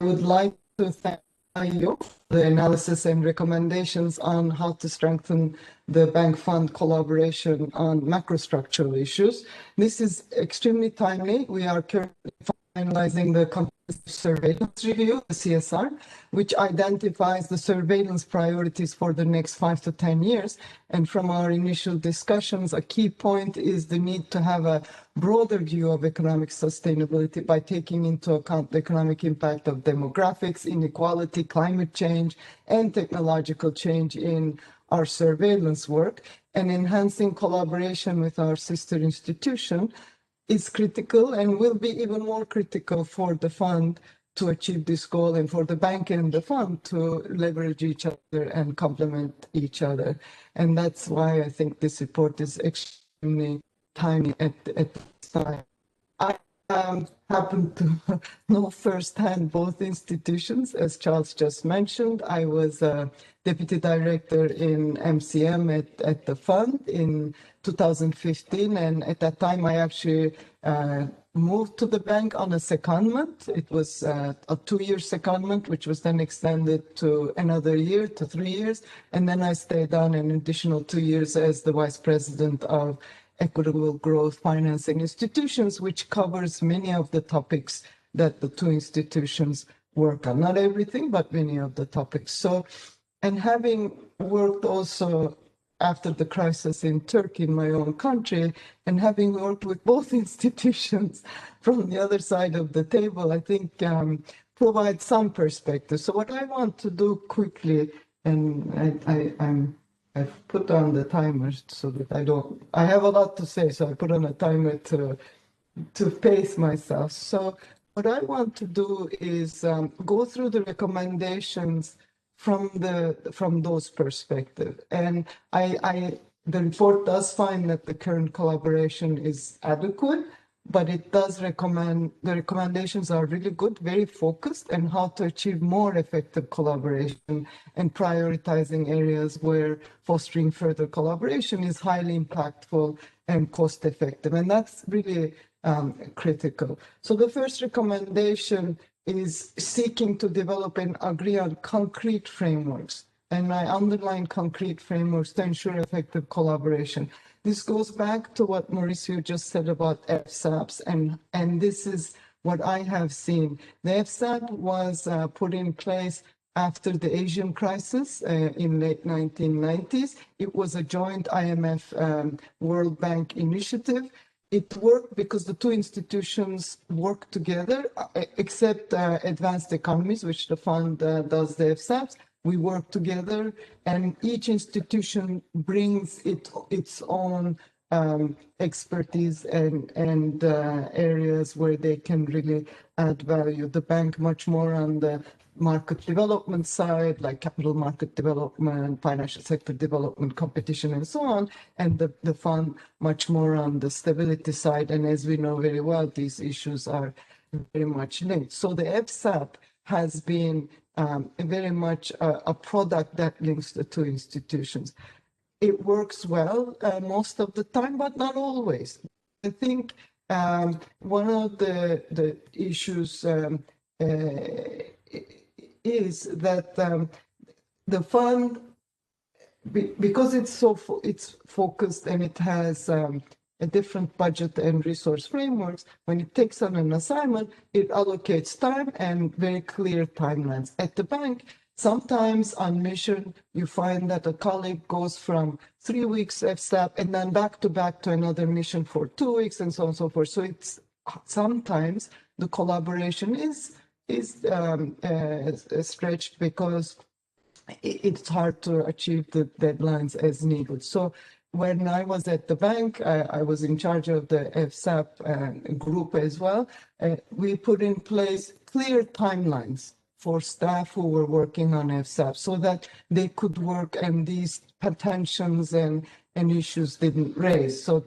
would like to thank IEO for the analysis and recommendations on how to strengthen the bank fund collaboration on macrostructural issues. This is extremely timely. We are currently finalizing the comprehensive surveillance review, the CSR, which identifies the surveillance priorities for the next 5 to 10 years. And from our initial discussions, a key point is the need to have a broader view of economic sustainability by taking into account the economic impact of demographics, inequality, climate change, and technological change in our surveillance work. And enhancing collaboration with our sister institution is critical and will be even more critical for the fund to achieve this goal, and for the bank and the fund to leverage each other and complement each other. And that's why I think this report is extremely timely at this time. I happen to know firsthand both institutions, as Charles just mentioned. I was a deputy director in MCM at the fund in 2015, and at that time I actually moved to the bank on a secondment. It was a 2-year secondment, which was then extended to another year, to 3 years, and then I stayed on an additional 2 years as the vice president of Equitable Growth Financing Institutions, which covers many of the topics that the two institutions work on. Not everything, but many of the topics. So, and having worked also after the crisis in Turkey, in my own country, and having worked with both institutions from the other side of the table, I think provides some perspective. So what I want to do quickly, and I've put on the timer so that I have a lot to say, so I put on a timer to pace myself. So what I want to do is go through the recommendations from those perspectives. And the report does find that the current collaboration is adequate, but it does recommend, the recommendations are really good, very focused, and how to achieve more effective collaboration and prioritizing areas where fostering further collaboration is highly impactful and cost effective. And that's really critical. So the first recommendation is seeking to develop and agree on concrete frameworks. And I underline concrete frameworks to ensure effective collaboration. This goes back to what Mauricio just said about FSAPs, and this is what I have seen. The FSAP was put in place after the Asian crisis in late 1990s. It was a joint IMF World Bank initiative. It worked because the two institutions work together, except advanced economies, which the fund does the FSAPs. We work together, and each institution brings its own expertise and areas where they can really add value. The bank much more on the market development side, like capital market development, financial sector development, competition, and so on, and the fund much more on the stability side. And as we know very well, these issues are very much linked. So the FSAP has been very much a product that links the two institutions. It works well most of the time, but not always. I think one of the issues is that the fund, because it's focused and it has a different budget and resource frameworks, when it takes on an assignment, it allocates time and very clear timelines. At the bank, sometimes on mission, you find that a colleague goes from 3 weeks FSAP and then back to another mission for 2 weeks, and so on and so forth. So it's sometimes the collaboration is stretched because it's hard to achieve the deadlines as needed. So when I was at the bank, I was in charge of the FSAP group as well. We put in place clear timelines for staff who were working on FSAP so that they could work and these tensions and issues didn't raise. So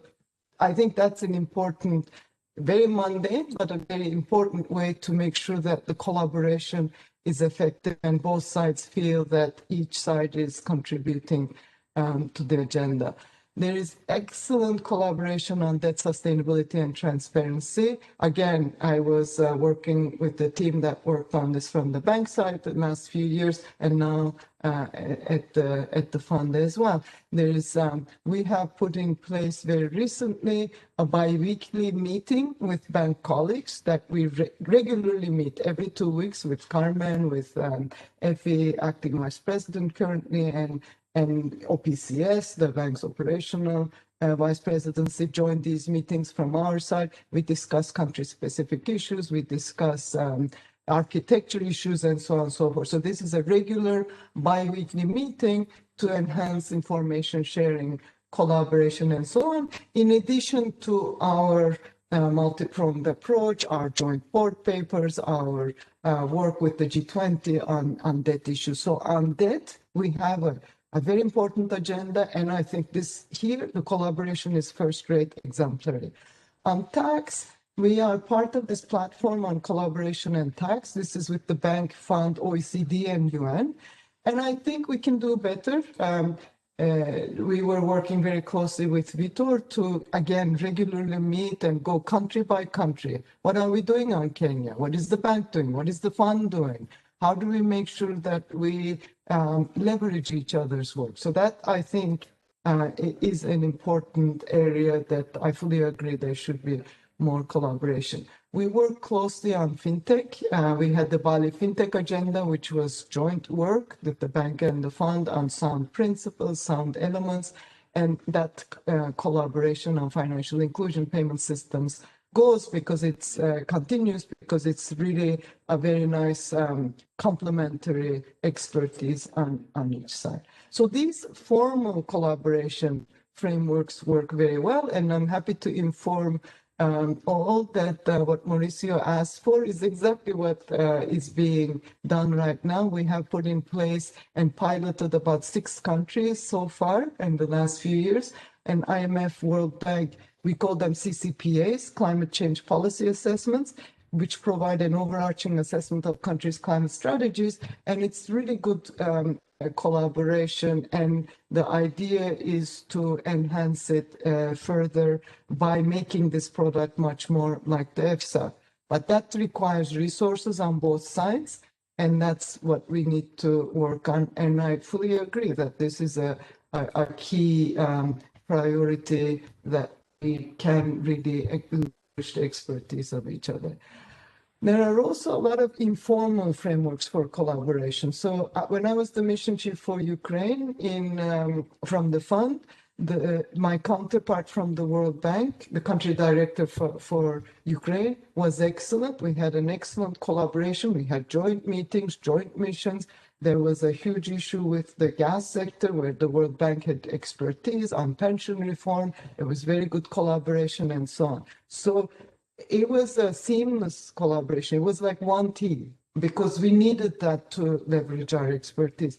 I think that's an important, very mundane, but a very important way to make sure that the collaboration is effective and both sides feel that each side is contributing to the agenda. There is excellent collaboration on debt sustainability and transparency. Again, I was working with the team that worked on this from the bank side the last few years, and now at the fund as well. There is we have put in place very recently a bi-weekly meeting with bank colleagues that we regularly meet every 2 weeks with Carmen, with Effie, acting vice president currently, and OPCS, the bank's operational vice presidency, joined these meetings from our side. We discuss country-specific issues, we discuss architecture issues, and so on and so forth. So this is a regular bi-weekly meeting to enhance information sharing, collaboration, and so on, in addition to our multi-pronged approach, our joint board papers, our work with the G20 on debt issues. So on debt, we have a very important agenda, and I think this here, the collaboration is first-rate, exemplary. On tax, we are part of this platform on collaboration and tax. This is with the Bank Fund, OECD, and UN, and I think we can do better. We were working very closely with Vitor to, again, regularly meet and go country by country. What are we doing on Kenya? What is the bank doing? What is the fund doing? How do we make sure that we leverage each other's work? So that, I think, is an important area that I fully agree there should be more collaboration. We work closely on fintech. We had the Bali fintech agenda, which was joint work with the bank and the fund on sound principles, sound elements, and that collaboration on financial inclusion payment systems goes because it's continuous, because it's really a very nice complementary expertise on each side. So these formal collaboration frameworks work very well, and I'm happy to inform all that what Mauricio asked for is exactly what is being done right now. We have put in place and piloted about 6 countries so far in the last few years, and IMF, World Bank, we call them CCPAs, Climate Change Policy Assessments, which provide an overarching assessment of countries' climate strategies. And it's really good collaboration. And the idea is to enhance it further by making this product much more like the EFSA. But that requires resources on both sides. And that's what we need to work on. And I fully agree that this is a key priority that we can really acknowledge the expertise of each other. There are also a lot of informal frameworks for collaboration. So when I was the mission chief for Ukraine from the fund, my counterpart from the World Bank, the country director for Ukraine, was excellent. We had an excellent collaboration. We had joint meetings, joint missions. There was a huge issue with the gas sector where the World Bank had expertise on pension reform. It was very good collaboration and so on. So it was a seamless collaboration. It was like one team because we needed that to leverage our expertise.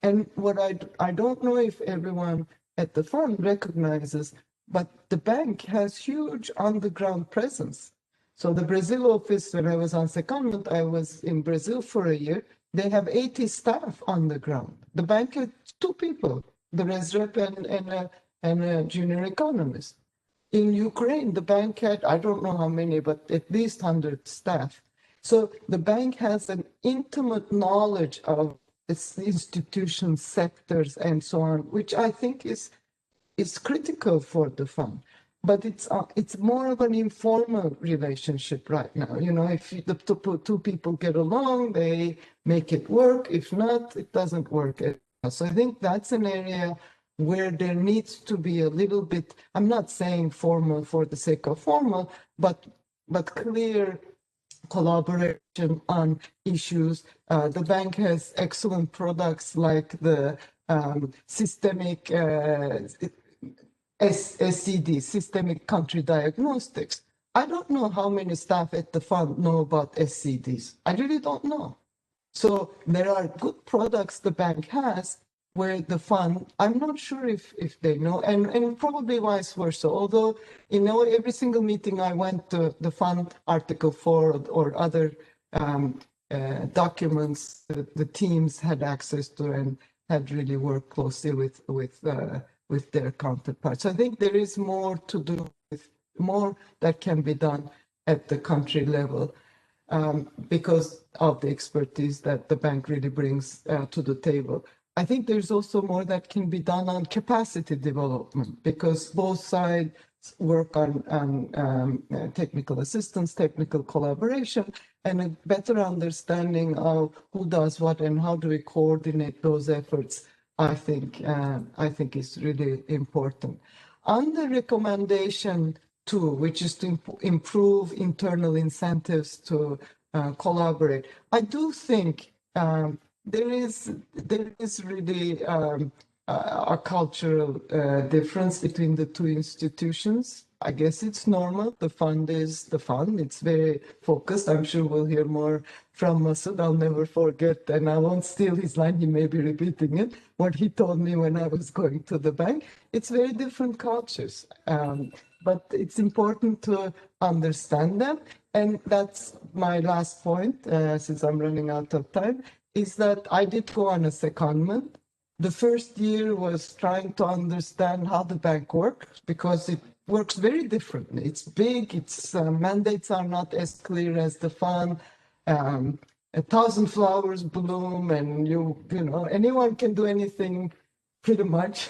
And what I don't know if everyone at the fund recognizes, but the bank has huge on-the-ground presence. So the Brazil office, when I was on secondment, I was in Brazil for a year. They have 80 staff on the ground. The bank had 2 people, the res rep and a junior economist. In Ukraine, the bank had, I don't know how many, but at least 100 staff. So the bank has an intimate knowledge of its institutions, sectors, and so on, which I think is critical for the fund. But it's more of an informal relationship right now. You know, if the two people get along, they make it work. If not, it doesn't work. So I think that's an area where there needs to be a little bit, I'm not saying formal for the sake of formal, but clear collaboration on issues. The bank has excellent products like the systemic SCD, systemic country diagnostics. I don't know how many staff at the fund know about SCDs. I really don't know. So there are good products the bank has where the fund, I'm not sure if they know, and probably vice versa. Although, every single meeting I went to, the fund Article 4 or other documents the teams had access to and had really worked closely with their counterparts. So I think there is more to do, more that can be done at the country level. Because of the expertise that the bank really brings to the table. I think there's also more that can be done on capacity development because both sides work on technical assistance, technical collaboration, and a better understanding of who does what and how do we coordinate those efforts, I think is really important. On the recommendation 2, which is to improve internal incentives to collaborate. I do think there is really a cultural difference between the two institutions. I guess it's normal. The fund is the fund. It's very focused. I'm sure we'll hear more from Masood. I'll never forget, and I won't steal his line. He may be repeating it. What he told me when I was going to the bank. It's very different cultures. But it's important to understand them. And that's my last point, since I'm running out of time, is that I did go on a secondment. The first year was trying to understand how the bank works, because it works very differently. It's big, its mandates are not as clear as the fund. 1,000 flowers bloom, and anyone can do anything pretty much.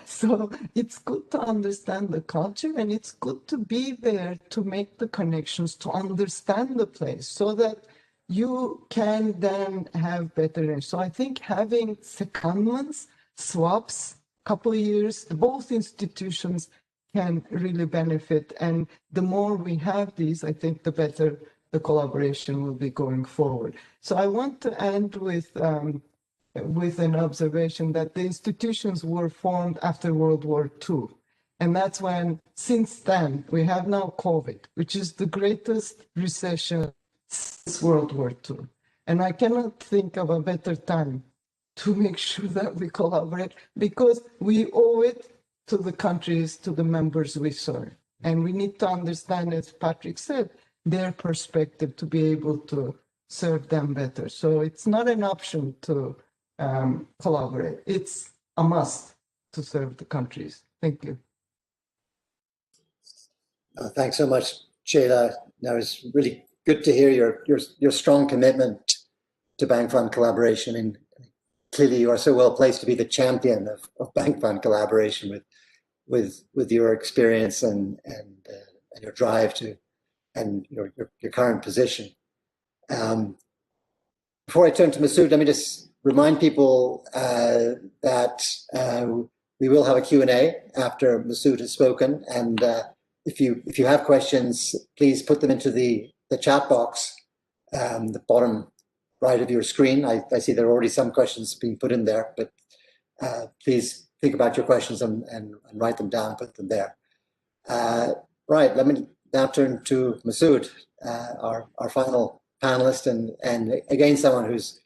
So it's good to understand the culture, and it's good to be there to make the connections, to understand the place so that you can then have better. So I think having secondments, swaps, couple of years, both institutions can really benefit. And the more we have these, I think the better the collaboration will be going forward. So I want to end with an observation that the institutions were formed after World War II. And that's when, since then, we have now COVID, which is the greatest recession since World War II. And I cannot think of a better time to make sure that we collaborate, because we owe it to the countries, to the members we serve. And we need to understand, as Patrick said, their perspective to be able to serve them better. So it's not an option to collaborate. It's a must to serve the countries. Thank you. Thanks so much, Ceyla. Now, it's really good to hear your strong commitment to bank fund collaboration. And clearly, you are so well placed to be the champion of bank fund collaboration with your experience and your drive to and your current position. Before I turn to Masood, let me just remind people that we will have a Q&A after Masood has spoken, and if you have questions, please put them into the chat box, the bottom right of your screen. I see there are already some questions being put in there, but please think about your questions and write them down, put them there. Right, let me now turn to Masood, our final panelist, and again, someone who's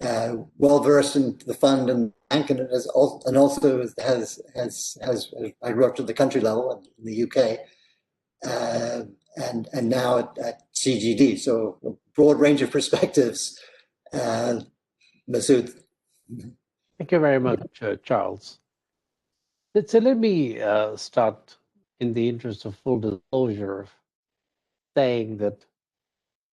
well versed in the fund and bank, and also has I worked at the country level in the UK, and now at CGD. So a broad range of perspectives. Masood. Thank you very much, Charles. So let me start, in the interest of full disclosure, saying that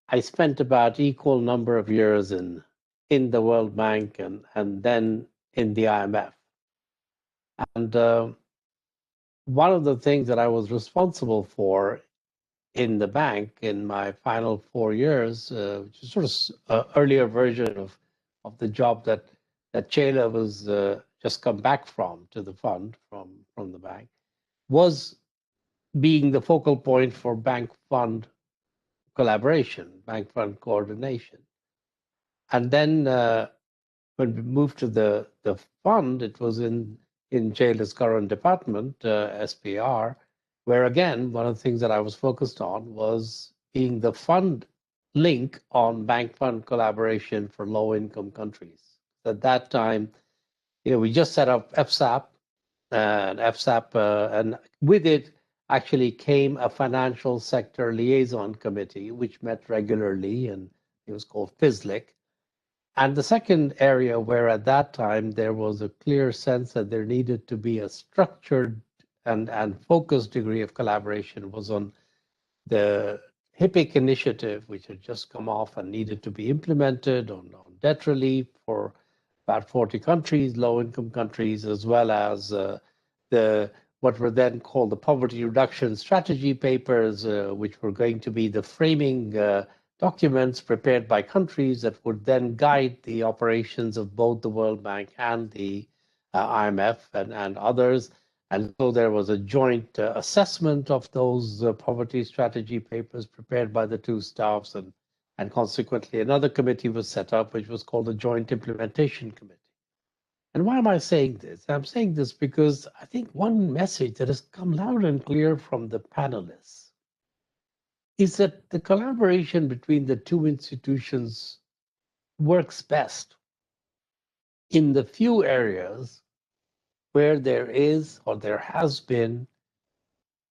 I spent about equal number of years in the World Bank and then in the IMF. And one of the things that I was responsible for in the bank in my final 4 years, which is sort of an earlier version of the job that Ceyla was just come back from to the fund from the bank, was being the focal point for bank fund collaboration, bank fund coordination. And then when we moved to the fund, it was in Ceyla's current department, SPR, where again, one of the things that I was focused on was being the fund link on bank fund collaboration for low-income countries. At that time, we just set up FSAP, and and with it actually came a financial sector liaison committee, which met regularly, and it was called FISLIC. And the second area where at that time there was a clear sense that there needed to be a structured and focused degree of collaboration was on the HIPIC initiative, which had just come off and needed to be implemented on debt relief for about 40 countries, low-income countries, as well as what were then called the poverty reduction strategy papers, which were going to be the framing documents prepared by countries that would then guide the operations of both the World Bank and the IMF and others. And so there was a joint assessment of those poverty strategy papers prepared by the two staffs, and consequently another committee was set up, which was called the Joint Implementation Committee. And why am I saying this? I'm saying this because I think one message that has come loud and clear from the panelists is that the collaboration between the two institutions works best in the few areas where there is or there has been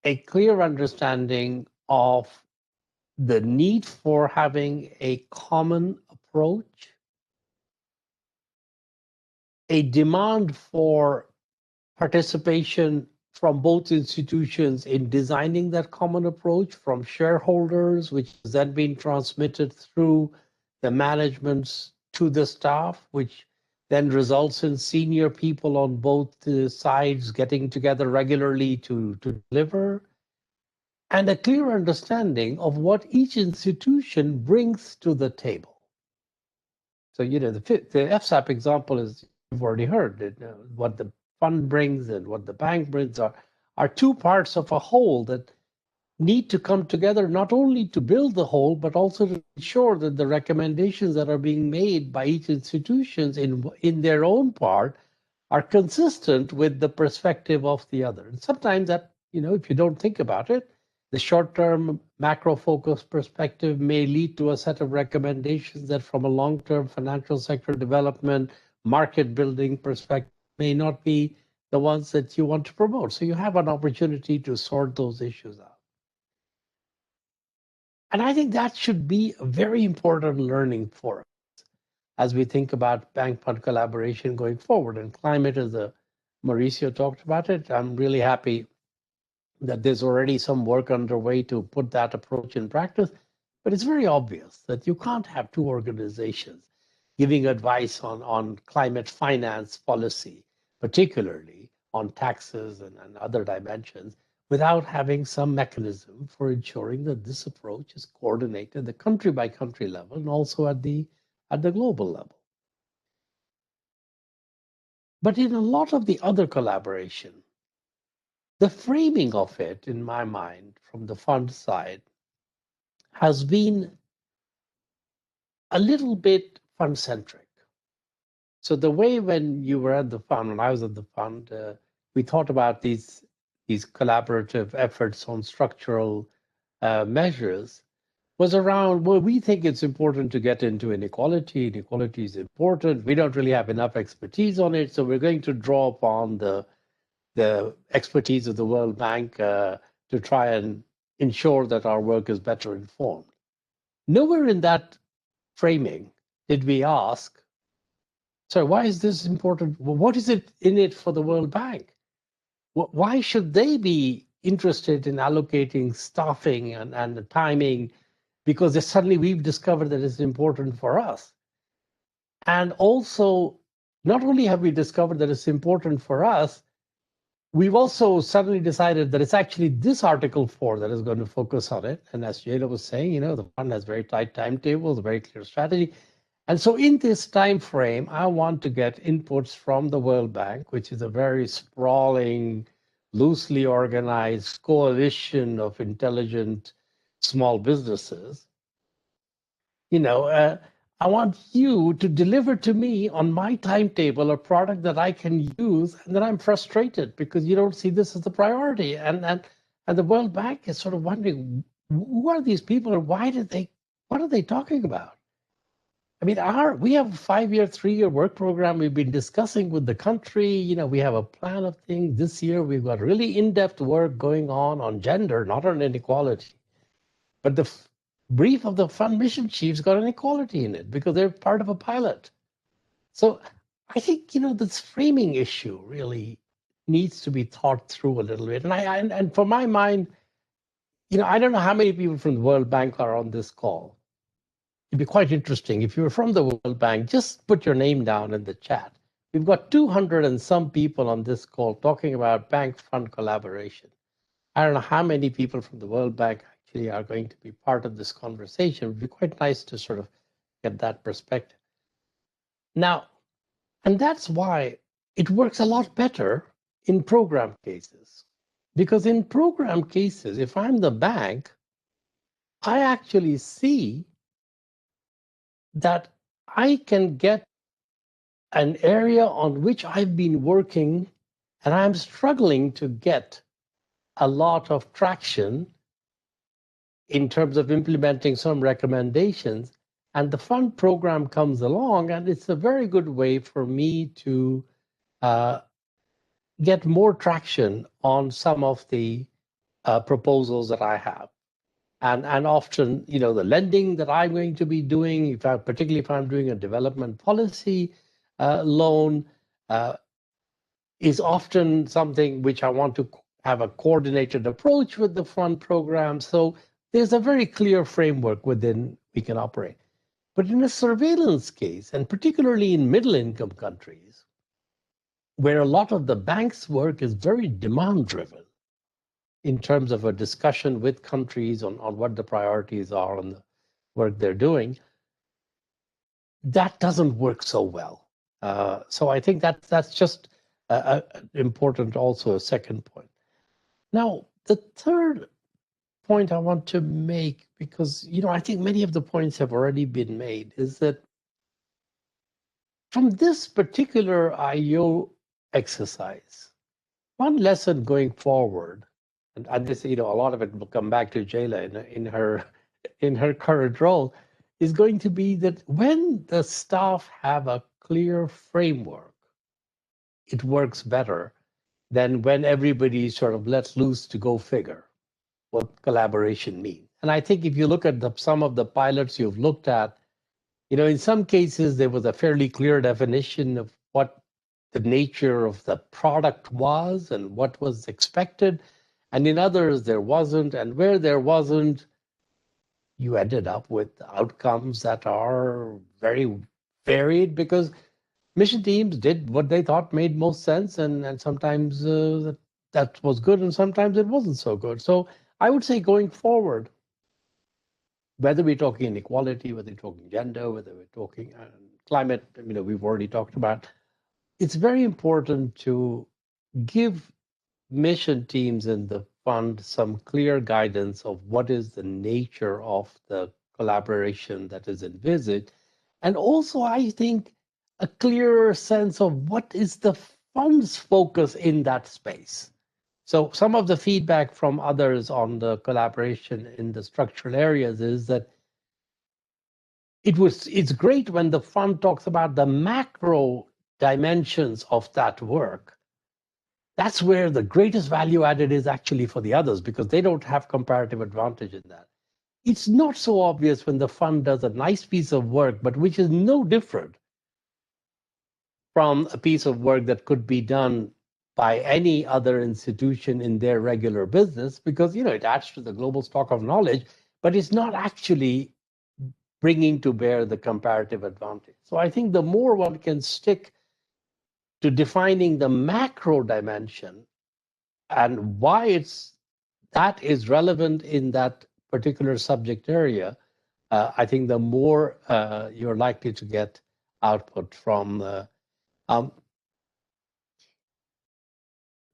a clear understanding of the need for having a common approach, a demand for participation from both institutions in designing that common approach from shareholders, which has then been transmitted through the managements to the staff, which then results in senior people on both sides getting together regularly to deliver, and a clear understanding of what each institution brings to the table. So, the FSAP example is, you've already heard, what the fund brings and what the bank brings are two parts of a whole that need to come together, not only to build the whole, but also to ensure that the recommendations that are being made by each institutions in their own part are consistent with the perspective of the other. And sometimes that, if you don't think about it, the short-term macro-focused perspective may lead to a set of recommendations that from a long-term financial sector development, market building perspective may not be the ones that you want to promote. So you have an opportunity to sort those issues out. And I think that should be a very important learning for us as we think about bank fund collaboration going forward. And climate, as Mauricio talked about it, I'm really happy that there's already some work underway to put that approach in practice. But it's very obvious that you can't have two organizations giving advice on climate finance policy, particularly on taxes and other dimensions, without having some mechanism for ensuring that this approach is coordinated at the country by country level and also at the global level. But in a lot of the other collaboration, the framing of it, in my mind, from the fund side, has been a little bit fund-centric. So the way when you were at the fund, when I was at the fund, we thought about these collaborative efforts on structural measures was around, well, we think it's important to get into inequality. Inequality is important. We don't really have enough expertise on it, so we're going to draw upon the expertise of the World Bank to try and ensure that our work is better informed. Nowhere in that framing did we ask, so why is this important? Well, what is it in it for the World Bank? Why should they be interested in allocating staffing and the timing? Because suddenly we've discovered that it's important for us. And also, not only have we discovered that it's important for us, we've also suddenly decided that it's actually this Article 4 that is going to focus on it. And as Ceyla was saying, the fund has very tight timetables, a very clear strategy. And so in this time frame, I want to get inputs from the World Bank, which is a very sprawling, loosely organized coalition of intelligent small businesses, I want you to deliver to me on my timetable a product that I can use, and then I'm frustrated because you don't see this as a priority. And the World Bank is sort of wondering, who are these people and what are they talking about? I mean, we have a 5-year, 3-year work program we've been discussing with the country. We have a plan of things. This year, we've got really in-depth work going on gender, not on inequality. But the brief of the fund mission chiefs got inequality in it because they're part of a pilot. So I think, this framing issue really needs to be thought through a little bit. And for my mind, I don't know how many people from the World Bank are on this call. It'd be quite interesting. If you're from the World Bank, just put your name down in the chat. We've got 200 and some people on this call talking about bank fund collaboration. I don't know how many people from the World Bank actually are going to be part of this conversation. It would be quite nice to sort of get that perspective. Now, and that's why it works a lot better in program cases. Because in program cases, if I'm the bank, I actually see that I can get an area on which I've been working and I'm struggling to get a lot of traction in terms of implementing some recommendations. And the fund program comes along, and it's a very good way for me to get more traction on some of the proposals that I have. And often, the lending that I'm going to be doing, particularly if I'm doing a development policy loan, is often something which I want to have a coordinated approach with the fund program. So there's a very clear framework within we can operate. But in a surveillance case, and particularly in middle-income countries, where a lot of the bank's work is very demand-driven, in terms of a discussion with countries on what the priorities are on the work they're doing, that doesn't work so well. So I think that's just important, also a second point. Now, the third point I want to make, because I think many of the points have already been made, is that from this particular IEO exercise, one lesson going forward, and this, a lot of it will come back to Ceyla in her current role, is going to be that when the staff have a clear framework, it works better than when everybody sort of lets loose to go figure what collaboration means. And I think if you look at some of the pilots you've looked at, in some cases there was a fairly clear definition of what the nature of the product was and what was expected. And in others, there wasn't. And where there wasn't, you ended up with outcomes that are very varied because mission teams did what they thought made most sense. And sometimes that was good and sometimes it wasn't so good. So I would say going forward, whether we're talking inequality, whether we're talking gender, whether we're talking climate, we've already talked about, it's very important to give mission teams in the fund some clear guidance of what is the nature of the collaboration that is envisaged. And also, I think, a clearer sense of what is the fund's focus in that space. So some of the feedback from others on the collaboration in the structural areas is that it's great when the fund talks about the macro dimensions of that work. That's where the greatest value added is actually for the others because they don't have comparative advantage in that. It's not so obvious when the fund does a nice piece of work, but which is no different from a piece of work that could be done by any other institution in their regular business because, it adds to the global stock of knowledge, but it's not actually bringing to bear the comparative advantage. So I think the more one can stick to defining the macro dimension and why that is relevant in that particular subject area, I think the more you're likely to get output from and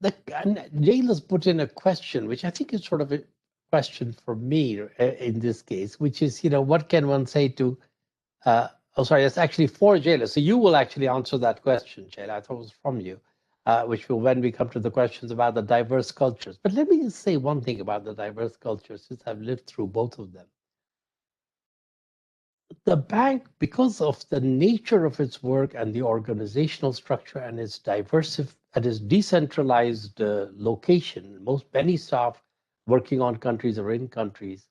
Ceyla's put in a question, which I think is sort of question for me in this case, which is, what can one say to, sorry, it's actually for Ceyla. So you will actually answer that question, Ceyla. I thought it was from you, which will when we come to the questions about the diverse cultures. But let me just say one thing about the diverse cultures, since I've lived through both of them. The bank, because of the nature of its work and the organizational structure and its decentralized location, many staff working on countries or in countries,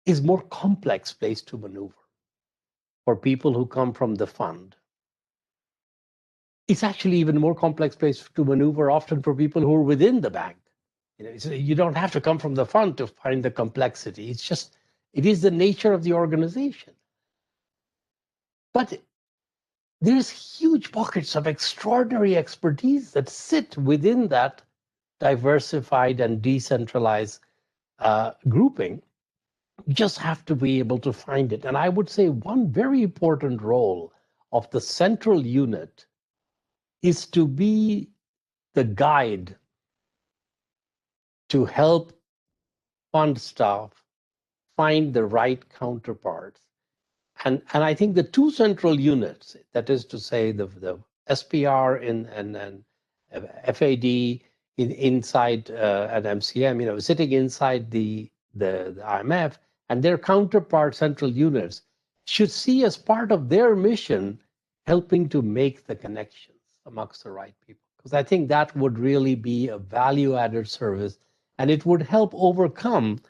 is more complex place to maneuver for people who come from the fund. It's actually even more complex place to maneuver often for people who are within the bank. You don't have to come from the fund to find the complexity. It is the nature of the organization. But there's huge pockets of extraordinary expertise that sit within that diversified and decentralized grouping. You just have to be able to find it. And I would say one very important role of the central unit is to be the guide to help fund staff find the right counterparts. And I think the two central units, that is to say the SPR and FAD inside at MCM, sitting inside the IMF, and their counterpart central units should see as part of their mission helping to make the connections amongst the right people. Because I think that would really be a value-added service, and it would help overcome,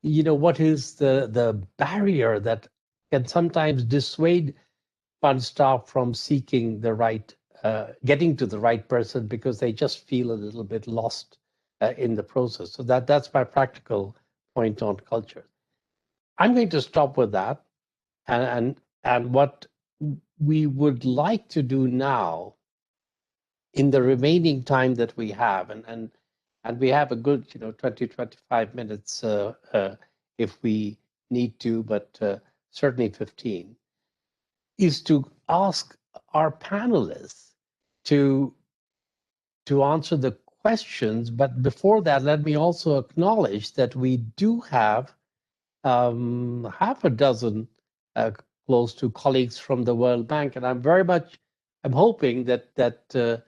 what is the barrier that can sometimes dissuade fund staff from seeking the right, getting to the right person because they just feel a little bit lost in the process. So that's my practical point on culture. I'm going to stop with that, and what we would like to do now, in the remaining time that we have, and we have a good 20-25 minutes if we need to, but certainly 15, is to ask our panelists to answer the questions. But before that, let me also acknowledge that we do have half a dozen close to colleagues from the World Bank, and I'm hoping that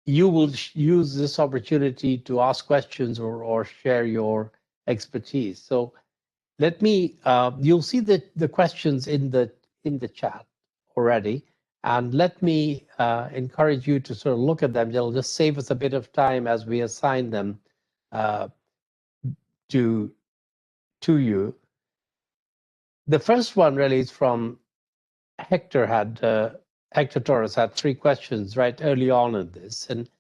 you will use this opportunity to ask questions or share your expertise. So let me, you'll see the questions in the chat already, and let me encourage you to sort of look at them. They'll just save us a bit of time as we assign them to you. The first one really is from Hector. Hector Torres had 3 questions right early on in this, and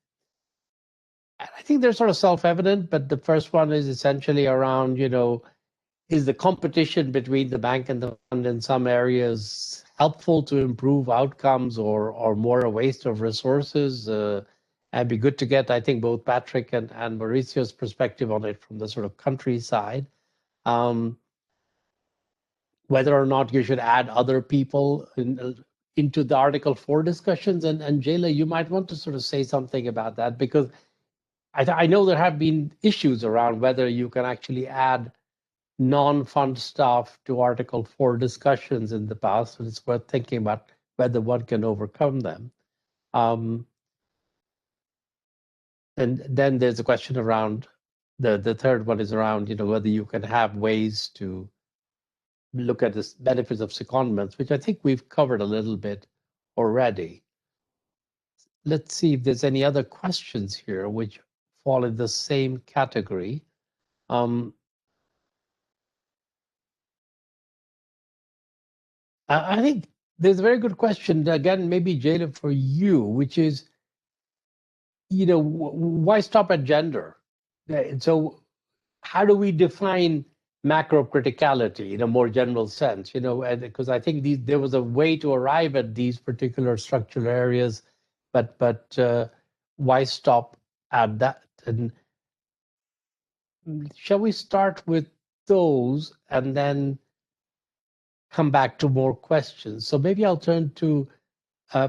I think they're sort of self-evident, but the first one is essentially around, is the competition between the bank and the fund in some areas helpful to improve outcomes or more a waste of resources? And be good to get, I think, both Patrick and Mauricio's perspective on it from the sort of countryside. Whether or not you should add other people into the Article 4 discussions. And Ceyla, you might want to sort of say something about that, because I know there have been issues around whether you can actually add non-fund staff to Article 4 discussions in the past, and it's worth thinking about whether one can overcome them. And then there's a question around, the third one is around, whether you can have ways to look at the benefits of secondments, which I think we've covered a little bit already. Let's see if there's any other questions here which fall in the same category. I think there's a very good question, again, maybe Ceyla for you, which is, why stop at gender? So how do we define macro criticality in a more general sense? Because I think there was a way to arrive at these particular structural areas, but why stop at that? And shall we start with those and then come back to more questions? So maybe I'll turn to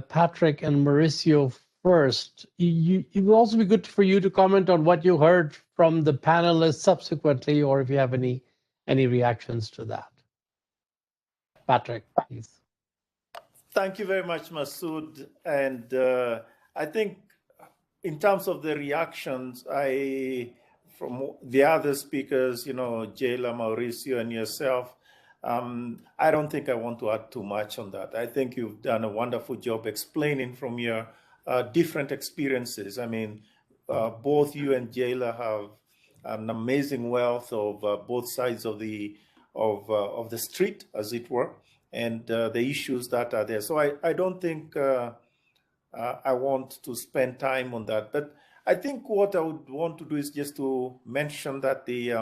Patrick and Mauricio first. It would also be good for you to comment on what you heard from the panelists subsequently, or if you have any reactions to that. Patrick, please. Thank you very much, Masood. And I think in terms of the reactions, from the other speakers, Ceyla, Mauricio, and yourself, I don't think I want to add too much on that. I think you've done a wonderful job explaining from your different experiences. I mean, both you and Ceyla have an amazing wealth of both sides of the street, as it were, and the issues that are there. So I don't think I want to spend time on that. But I think what I would want to do is just to mention that the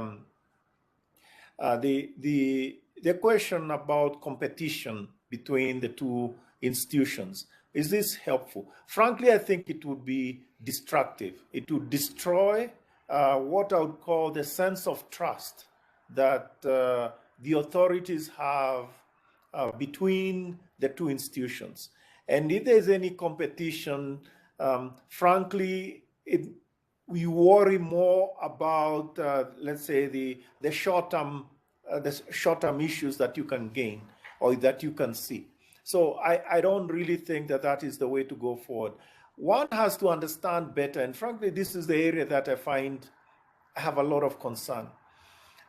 question about competition between the two institutions, is this helpful? Frankly, I think it would be destructive. It would destroy what I would call the sense of trust that the authorities have between the two institutions. And if there's any competition, frankly, we worry more about, let's say, the short-term issues that you can gain or that you can see. So I don't really think that is the way to go forward. One has to understand better, and frankly, this is the area that I find I have a lot of concern.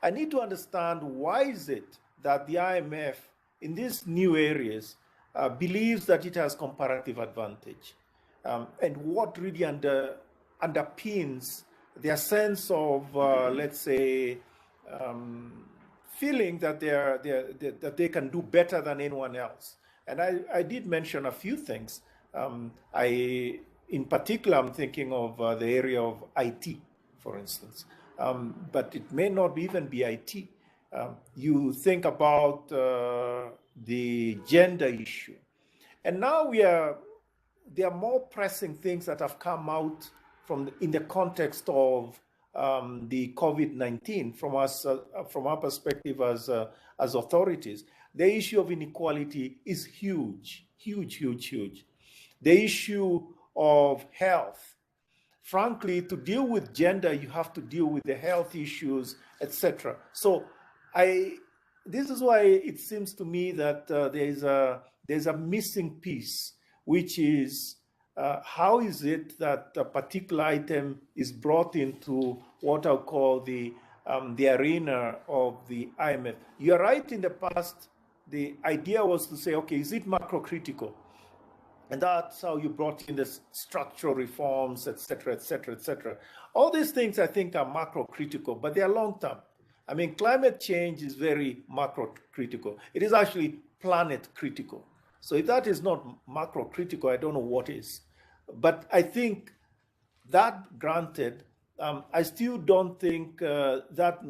I need to understand why is it that the IMF in these new areas believes that it has comparative advantage, and what really underpins their sense of, let's say, feeling that that they can do better than anyone else. And I did mention a few things. In particular, I'm thinking of the area of IT, for instance, but it may not even be IT. You think about the gender issue, and now there are more pressing things that have come out in the context of the COVID-19 from our perspective as authorities. The issue of inequality is huge, huge, huge, huge. The issue of health. Frankly, to deal with gender, you have to deal with the health issues, etc. So this is why it seems to me that there's a missing piece, which is how is it that a particular item is brought into what I'll call the arena of the IMF. You're right, in the past, the idea was to say, okay, is it macro-critical? And that's how you brought in the structural reforms, et cetera, et cetera, et cetera. All these things, I think, are macro-critical, but they are long-term. I mean, climate change is very macro-critical. It is actually planet-critical. So if that is not macro-critical, I don't know what is. But I think that granted, I still don't think that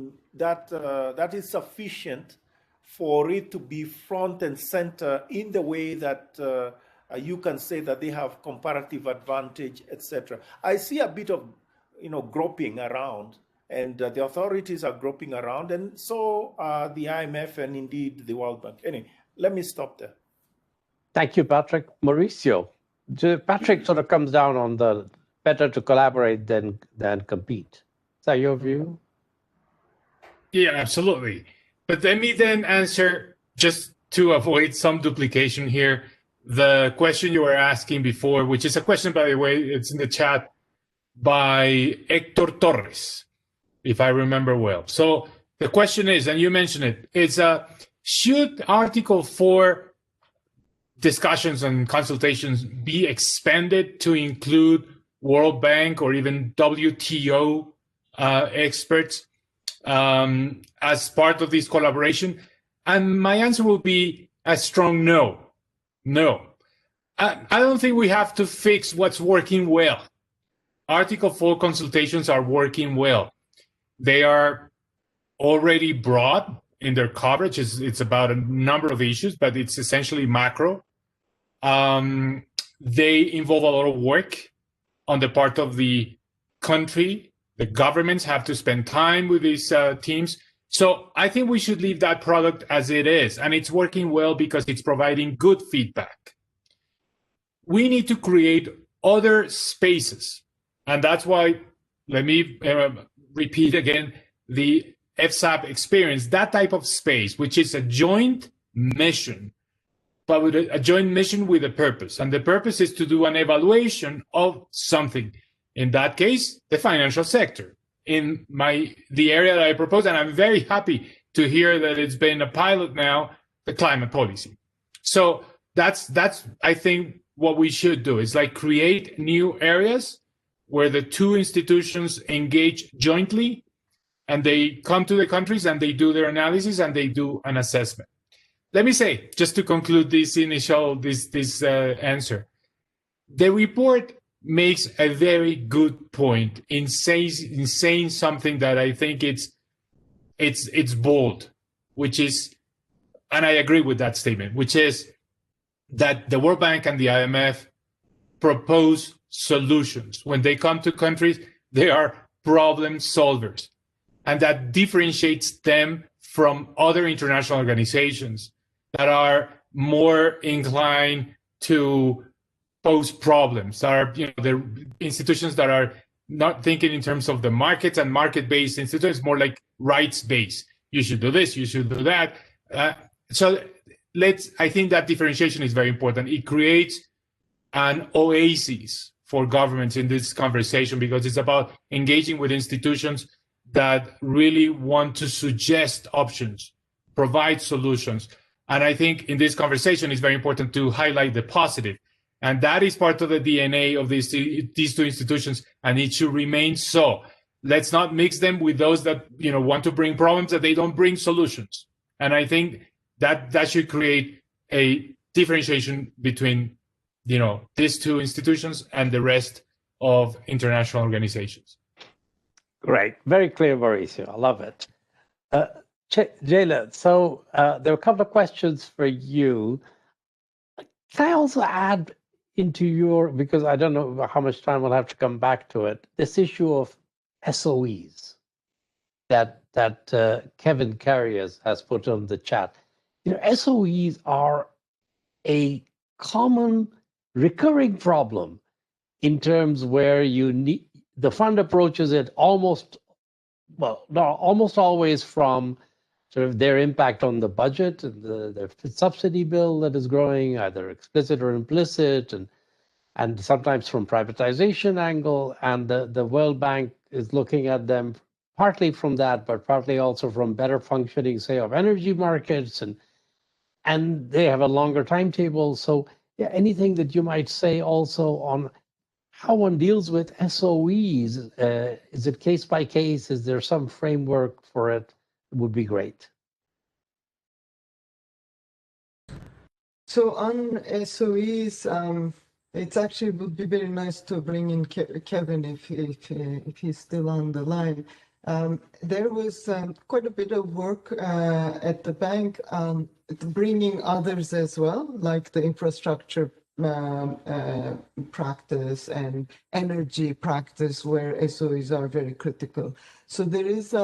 is sufficient for it to be front and center in the way that you can say that they have comparative advantage, etc. I see a bit of, groping around, and the authorities are groping around, and so the IMF and indeed the World Bank. Anyway, let me stop there. Thank you, Patrick. Mauricio, Patrick sort of comes down on the better to collaborate than compete. Is that your view? Yeah, absolutely. But let me then answer, just to avoid some duplication here, the question you were asking before, which is a question, by the way, it's in the chat, by Hector Torres, if I remember well. So the question is, and you mentioned it, is should Article 4 discussions and consultations be expanded to include World Bank or even WTO experts as part of this collaboration? And my answer will be a strong no. No. I don't think we have to fix what's working well. Article 4 consultations are working well. They are already broad in their coverage. It's about a number of issues, but it's essentially macro. They involve a lot of work on the part of the country. The governments have to spend time with these teams. So I think we should leave that product as it is. And it's working well because it's providing good feedback. We need to create other spaces. And that's why, let me repeat again, the FSAP experience, that type of space, which is a joint mission, but with a joint mission with a purpose. And the purpose is to do an evaluation of something. In that case, the financial sector. In the area that I propose, and I'm very happy to hear that it's been a pilot now, the climate policy. So that's I think what we should do is like create new areas where the two institutions engage jointly, and they come to the countries and they do their analysis and they do an assessment. Let me say, just to conclude this initial answer, the report makes a very good point in saying something that I think it's bold, which is, and I agree with that statement, which is that the World Bank and the IMF propose solutions. When they come to countries, they are problem solvers, and that differentiates them from other international organizations that are more inclined to pose problems, that are, the institutions that are not thinking in terms of the markets and market-based institutions, more like rights-based. You should do this, you should do that. I think that differentiation is very important. It creates an oasis for governments in this conversation, because it's about engaging with institutions that really want to suggest options, provide solutions. And I think in this conversation, it's very important to highlight the positive. And that is part of the DNA of these two institutions, and it should remain so. Let's not mix them with those that want to bring problems that they don't bring solutions. And I think that should create a differentiation between these two institutions and the rest of international organizations. Great, very clear, Mauricio. I love it. Ceyla, so there are a couple of questions for you. Can I also add into because I don't know how much time we'll have to come back to it, this issue of SOEs that Kevin Carrier has put on the chat. SOEs are a common recurring problem in terms where the fund approaches it almost always from sort of their impact on the budget and the subsidy bill that is growing, either explicit or implicit, and sometimes from privatization angle. And the World Bank is looking at them partly from that, but partly also from better functioning, say, of energy markets, and they have a longer timetable. So yeah, anything that you might say also on how one deals with SOEs, is it case by case? Is there some framework for it? It would be great. So on SOEs, it actually would be very nice to bring in Kevin if he's still on the line. There was quite a bit of work at the bank bringing others as well, like the infrastructure practice and energy practice, where SOEs are very critical. So there is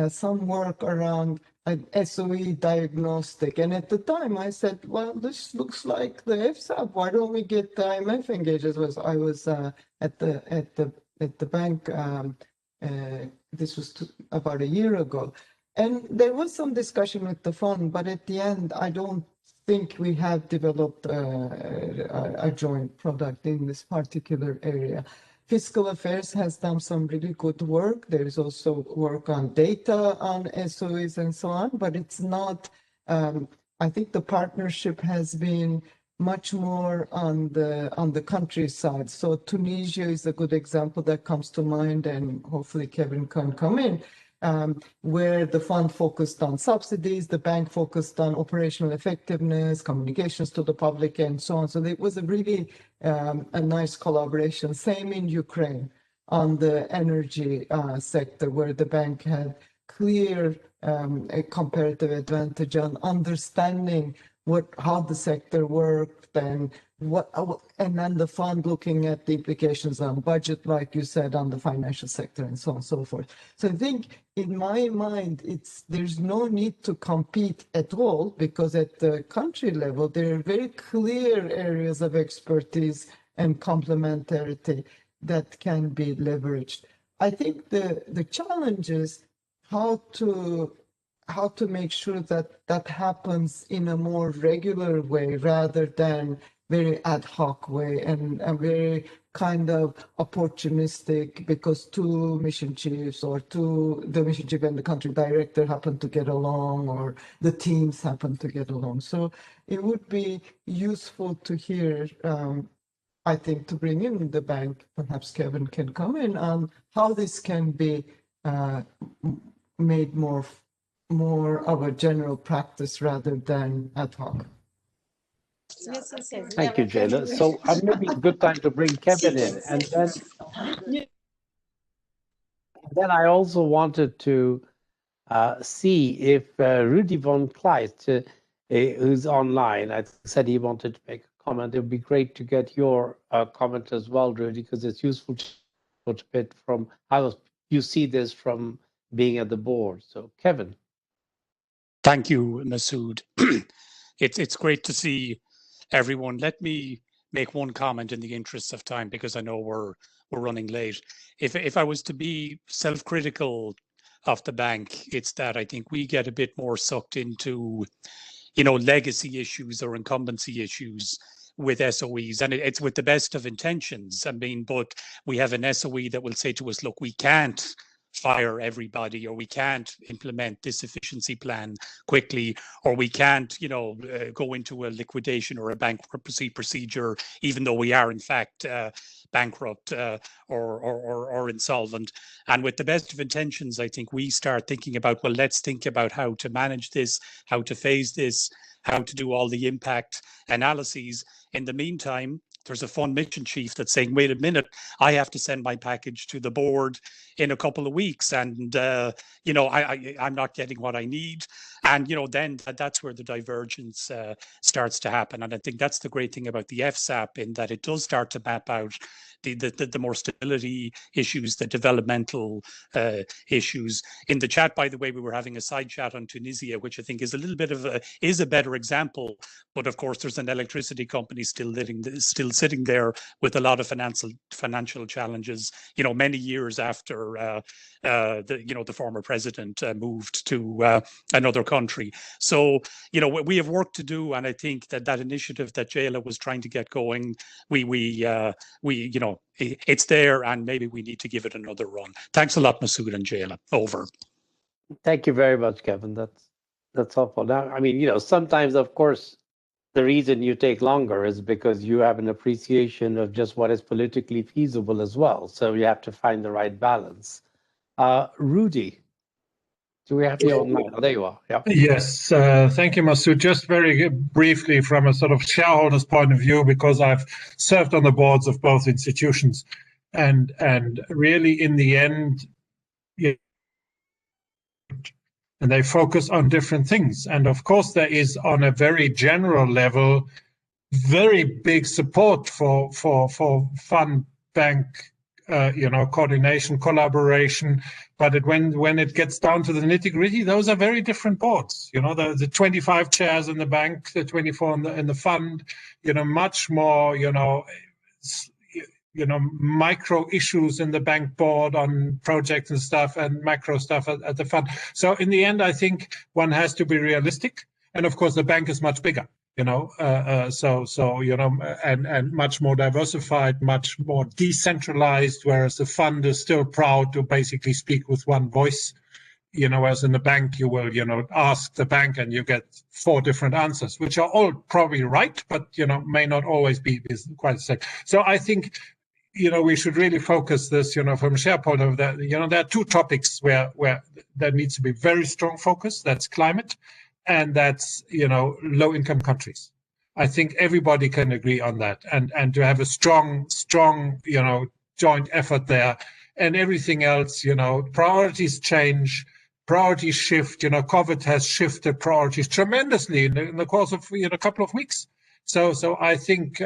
some work around an SOE diagnostic. And at the time I said, well, this looks like the FSAP. Why don't we get the IMF engaged? I was at the bank. This was about a year ago. And there was some discussion with the fund, but at the end, I don't think we have developed a joint product in this particular area. Fiscal Affairs has done some really good work. There is also work on data on SOEs and so on, but it's not, I think the partnership has been much more on the countryside. So Tunisia is a good example that comes to mind, and hopefully Kevin can come in, where the fund focused on subsidies, the bank focused on operational effectiveness, communications to the public, and so on. So it was a really a nice collaboration. Same in Ukraine on the energy sector, where the bank had clear a comparative advantage on understanding how the sector worked, and then the fund looking at the implications on budget, like you said, on the financial sector, and so on and so forth. So I think in my mind, there's no need to compete at all, because at the country level, there are very clear areas of expertise and complementarity that can be leveraged. I think the challenge is how to make sure that that happens in a more regular way rather than very ad hoc way and a very kind of opportunistic because two mission chiefs or the mission chief and the country director happen to get along or the teams happen to get along. So it would be useful to hear, I think, to bring in the bank, perhaps Kevin can come in on how this can be made more of a general practice rather than ad hoc. Thank you, Ceyla. So maybe a good time to bring Kevin in. And then I also wanted to see if Rudy von Kleist, who's online, I said he wanted to make a comment. It would be great to get your comment as well, Rudy, because it's useful to put a bit from how you see this from being at the board. So, Kevin. Thank you, Masood. It's great to see everyone. Let me make one comment in the interest of time because I know we're running late. If I was to be self-critical of the bank, it's that I think we get a bit more sucked into, legacy issues or incumbency issues with SOEs, and it's with the best of intentions. I mean, but we have an SOE that will say to us, look, we can't fire everybody, or we can't implement this efficiency plan quickly, or we can't, go into a liquidation or a bankruptcy procedure, even though we are in fact bankrupt or insolvent. And with the best of intentions, I think we start thinking about, well, let's think about how to manage this, how to phase this, how to do all the impact analyses. In the meantime, there's a fund mission chief that's saying, wait a minute, I have to send my package to the board in a couple of weeks. And, I'm not getting what I need. And, then that's where the divergence starts to happen. And I think that's the great thing about the FSAP, in that it does start to map out the more stability issues, the developmental issues. In the chat, by the way, we were having a side chat on Tunisia, which I think is a little bit of a better example. But of course, there's an electricity company still sitting there with a lot of financial challenges, many years after the former president moved to another country. So, we have work to do, and I think that initiative that Ceyla was trying to get going, it's there, and maybe we need to give it another run. Thanks a lot, Masood and Ceyla. Over. Thank you very much, Kevin. That's helpful. Now, I mean, sometimes, of course, the reason you take longer is because you have an appreciation of just what is politically feasible as well. So you have to find the right balance. Rudy, do we have you online? Oh, there you are. Yeah. Yes, thank you, Masood. Just very briefly from a sort of shareholder's point of view, because I've served on the boards of both institutions, and really in the end, and they focus on different things. And of course, there is on a very general level, very big support for fund bank, coordination, collaboration. But when it gets down to the nitty-gritty, those are very different boards. The 25 chairs in the bank, the 24 in the fund, much more, micro issues in the bank board on projects and stuff, and macro stuff at the fund. So in the end, I think one has to be realistic. And of course, the bank is much bigger. And much more diversified, much more decentralized, whereas the fund is still proud to basically speak with one voice. As in the bank, you will, ask the bank and you get 4 different answers, which are all probably right, but, may not always be quite the same. So I think, we should really focus this, from a share point of that, there are 2 topics where there needs to be very strong focus. That's climate. And that's, low income countries. I think everybody can agree on that, and to have a strong, joint effort there. And everything else, priorities change, priorities shift. COVID has shifted priorities tremendously in the course of a couple of weeks. So I think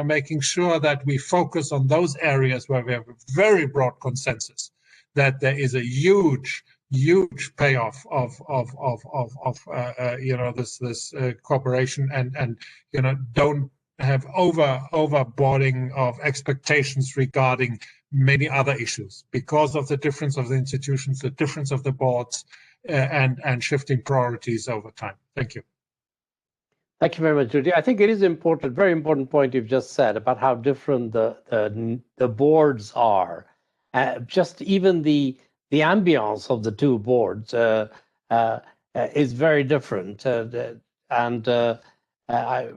making sure that we focus on those areas where we have a very broad consensus that there is a huge payoff of this cooperation, and don't have overboarding of expectations regarding many other issues because of the difference of the institutions, the difference of the boards, and shifting priorities over time. Thank you. Thank you very much, Judy. I think it is important, very important point you've just said about how different the boards are. Just even the ambience of the two boards is very different. I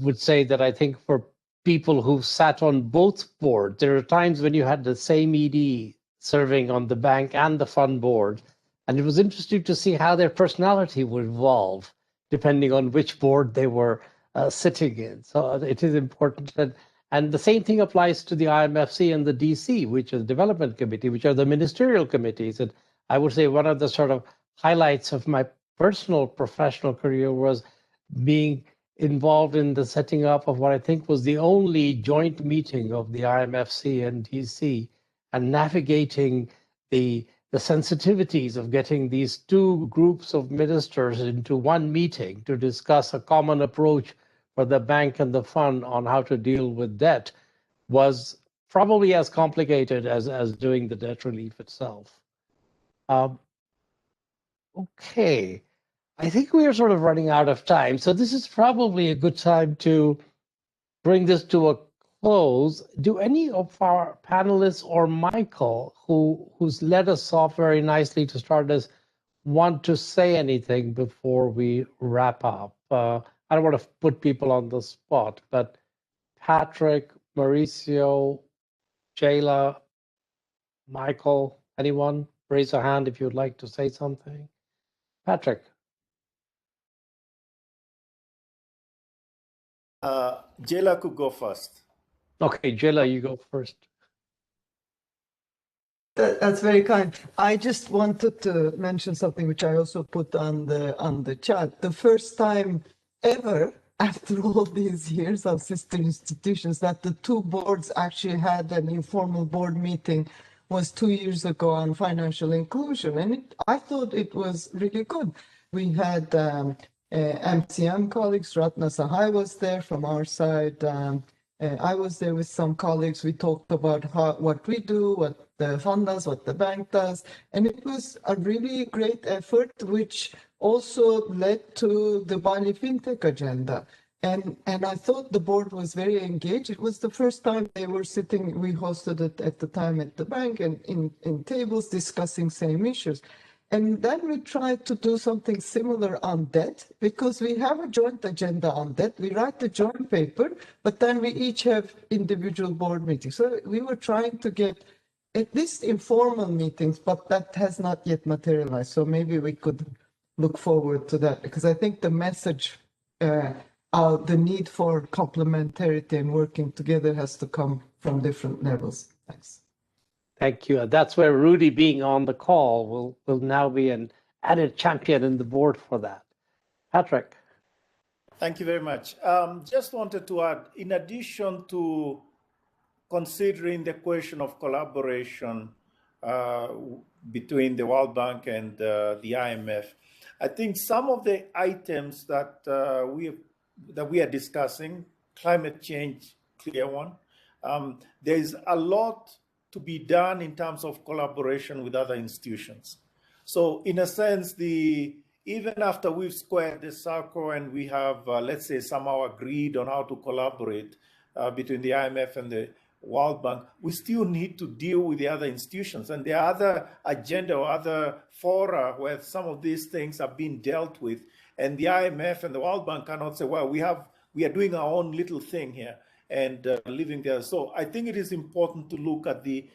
would say that I think for people who sat on both boards, there are times when you had the same ED serving on the bank and the fund board, and it was interesting to see how their personality would evolve depending on which board they were sitting in. So it is important. And the same thing applies to the IMFC and the DC, which is the Development Committee, which are the ministerial committees. And I would say one of the sort of highlights of my personal professional career was being involved in the setting up of what I think was the only joint meeting of the IMFC and DC, and navigating the sensitivities of getting these two groups of ministers into one meeting to discuss a common approach for the bank and the fund on how to deal with debt was probably as complicated as doing the debt relief itself. Okay, I think we are sort of running out of time, so this is probably a good time to bring this to a close. Do any of our panelists or Michael, who's led us off very nicely to start this, want to say anything before we wrap up? I don't want to put people on the spot, but Patrick, Mauricio, Ceyla, Michael, anyone? Raise a hand if you'd like to say something. Patrick. Ceyla could go first. Okay, Ceyla, you go first. That's very kind. I just wanted to mention something which I also put on the chat. The first time ever, after all these years of sister institutions, that the two boards actually had an informal board meeting was 2 years ago on financial inclusion, and I thought it was really good. We had MCM colleagues, Ratna Sahai was there from our side. I was there with some colleagues. We talked about what we do, what the fund does, what the bank does. And it was a really great effort, which also led to the Bali FinTech agenda. And I thought the board was very engaged. It was the first time they were sitting, we hosted it at the time at the bank and in tables discussing same issues. And then we tried to do something similar on debt, because we have a joint agenda on debt. We write the joint paper, but then we each have individual board meetings. So we were trying to get at least informal meetings, but that has not yet materialized. So maybe we could look forward to that, because I think the message, the need for complementarity and working together has to come from different levels. Thanks. Thank you. That's where Rudy being on the call will now be an added champion in the board for that. Patrick. Thank you very much. Just wanted to add, in addition to considering the question of collaboration between the World Bank and the IMF, I think some of the items that we are discussing, climate change, clear one, there is a lot to be done in terms of collaboration with other institutions. So in a sense, even after we've squared the circle and we have, let's say, somehow agreed on how to collaborate between the IMF and the World Bank, we still need to deal with the other institutions. And there are other agenda or other fora where some of these things are being dealt with. And the IMF and the World Bank cannot say, well, we are doing our own little thing here and living there. So I think it is important to look at the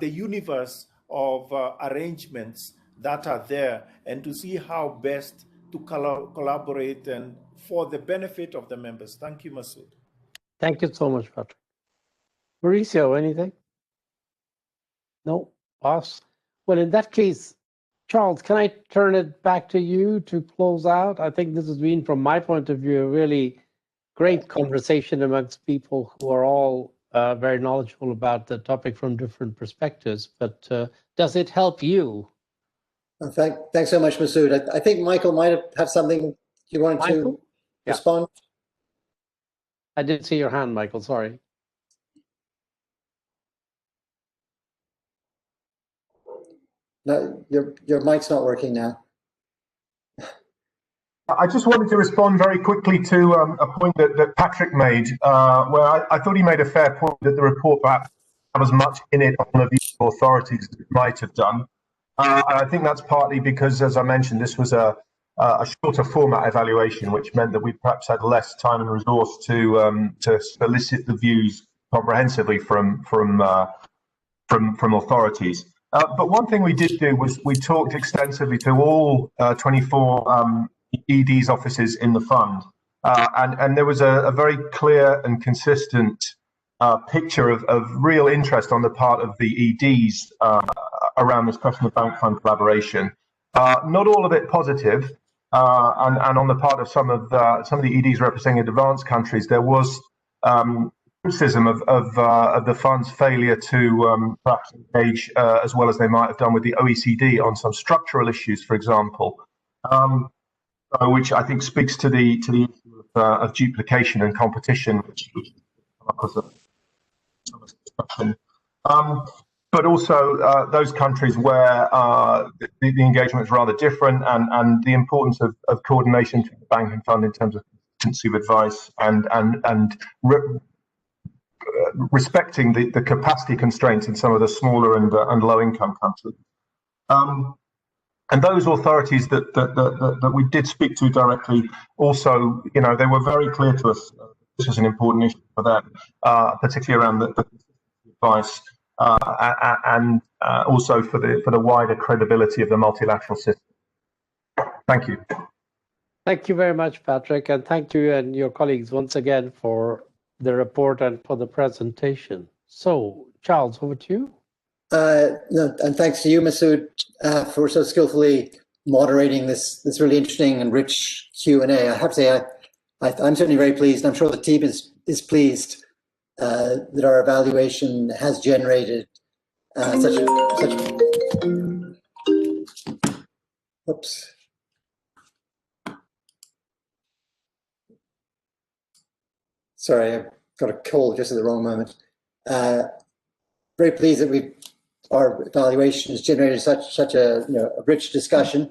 universe of arrangements that are there and to see how best to collaborate and for the benefit of the members. Thank you, Masood. Thank you so much, Patrick. Mauricio, anything? No, boss. Well, in that case, Charles, can I turn it back to you to close out? I think this has been, from my point of view, a really great conversation amongst people who are all very knowledgeable about the topic from different perspectives. But does it help you? Thanks so much, Masood. I think Michael might have something you wanted to respond. I didn't see your hand, Michael. Sorry. No, your mic's not working now. I just wanted to respond very quickly to a point that Patrick made, where I thought he made a fair point that the report perhaps have as much in it on the view of authorities as it might have done. And I think that's partly because, as I mentioned, this was a shorter format evaluation, which meant that we perhaps had less time and resource to solicit the views comprehensively from authorities. But one thing we did do was we talked extensively to all 24 ED's offices in the fund, and there was a very clear and consistent picture of real interest on the part of the EDs around this question of bank fund collaboration. Not all of it positive, and on the part of some of the EDs representing advanced countries, there was criticism of the fund's failure to perhaps engage as well as they might have done with the OECD on some structural issues, for example, which I think speaks to the issue of duplication and competition, which was but also those countries where the engagement is rather different, and the importance of coordination to the bank and fund in terms of consistency of advice and respecting the capacity constraints in some of the smaller and low-income countries. And those authorities that we did speak to directly also, they were very clear to us this was an important issue for them, particularly around the advice and also for the wider credibility of the multilateral system. Thank you. Thank you very much, Patrick, and thank you and your colleagues once again for the report and for the presentation. So, Charles, over to you. No, and thanks to you, Masood, for so skillfully moderating this really interesting and rich Q&A. I have to say, I'm certainly very pleased. I'm sure the team is pleased that our evaluation has generated oops. Sorry, I got a cold just at the wrong moment. Very pleased that our evaluation has generated such a a rich discussion.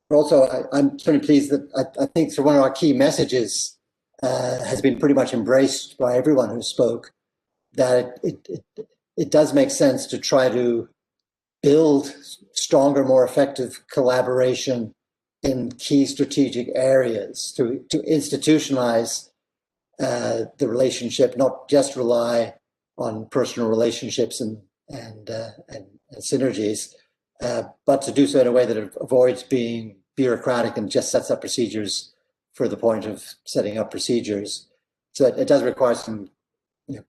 Also, I'm certainly pleased that I think so one of our key messages has been pretty much embraced by everyone who spoke, that it does make sense to try to build stronger, more effective collaboration in key strategic areas, to institutionalize the relationship, not just rely on personal relationships and synergies, but to do so in a way that avoids being bureaucratic and just sets up procedures for the point of setting up procedures. So it does require some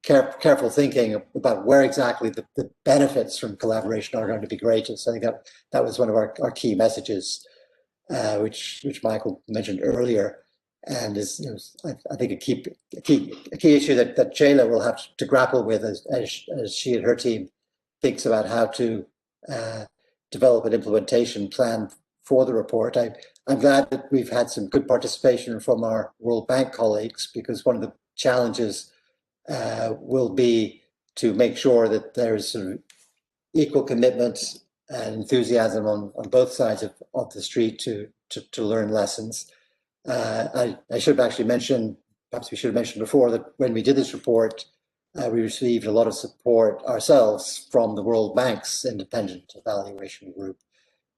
careful thinking about where exactly the benefits from collaboration are going to be greatest. I think that was one of our key messages, which Michael mentioned earlier, and is I think a key issue that Ceyla will have to grapple with as she and her team thinks about how to develop an implementation plan for the report. I'm glad that we've had some good participation from our World Bank colleagues, because one of the challenges will be to make sure that there's sort of equal commitment and enthusiasm on both sides of the street to learn lessons. I should have actually mentioned, perhaps we should have mentioned before, that when we did this report, we received a lot of support ourselves from the World Bank's independent evaluation group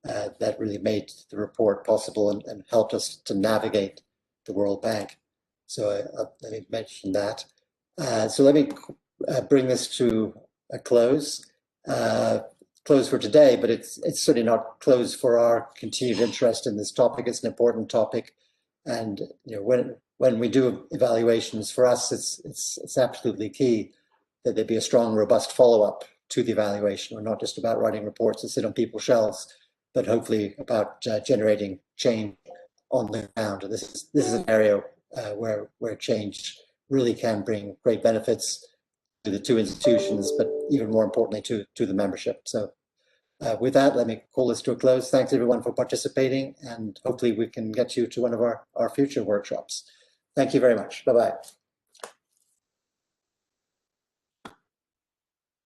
that really made the report possible and helped us to navigate the World Bank. So let me mention that. So let me bring this to a close. Close for today, but it's certainly not closed for our continued interest in this topic. It's an important topic, and when we do evaluations, for us, it's absolutely key that there be a strong, robust follow-up to the evaluation. We're not just about writing reports that sit on people's shelves, but hopefully about generating change on the ground. And this is an area where change really can bring great benefits to the two institutions, but even more importantly to the membership. So with that, let me call this to a close. Thanks everyone for participating, and hopefully we can get you to one of our future workshops. Thank you very much. Bye-bye.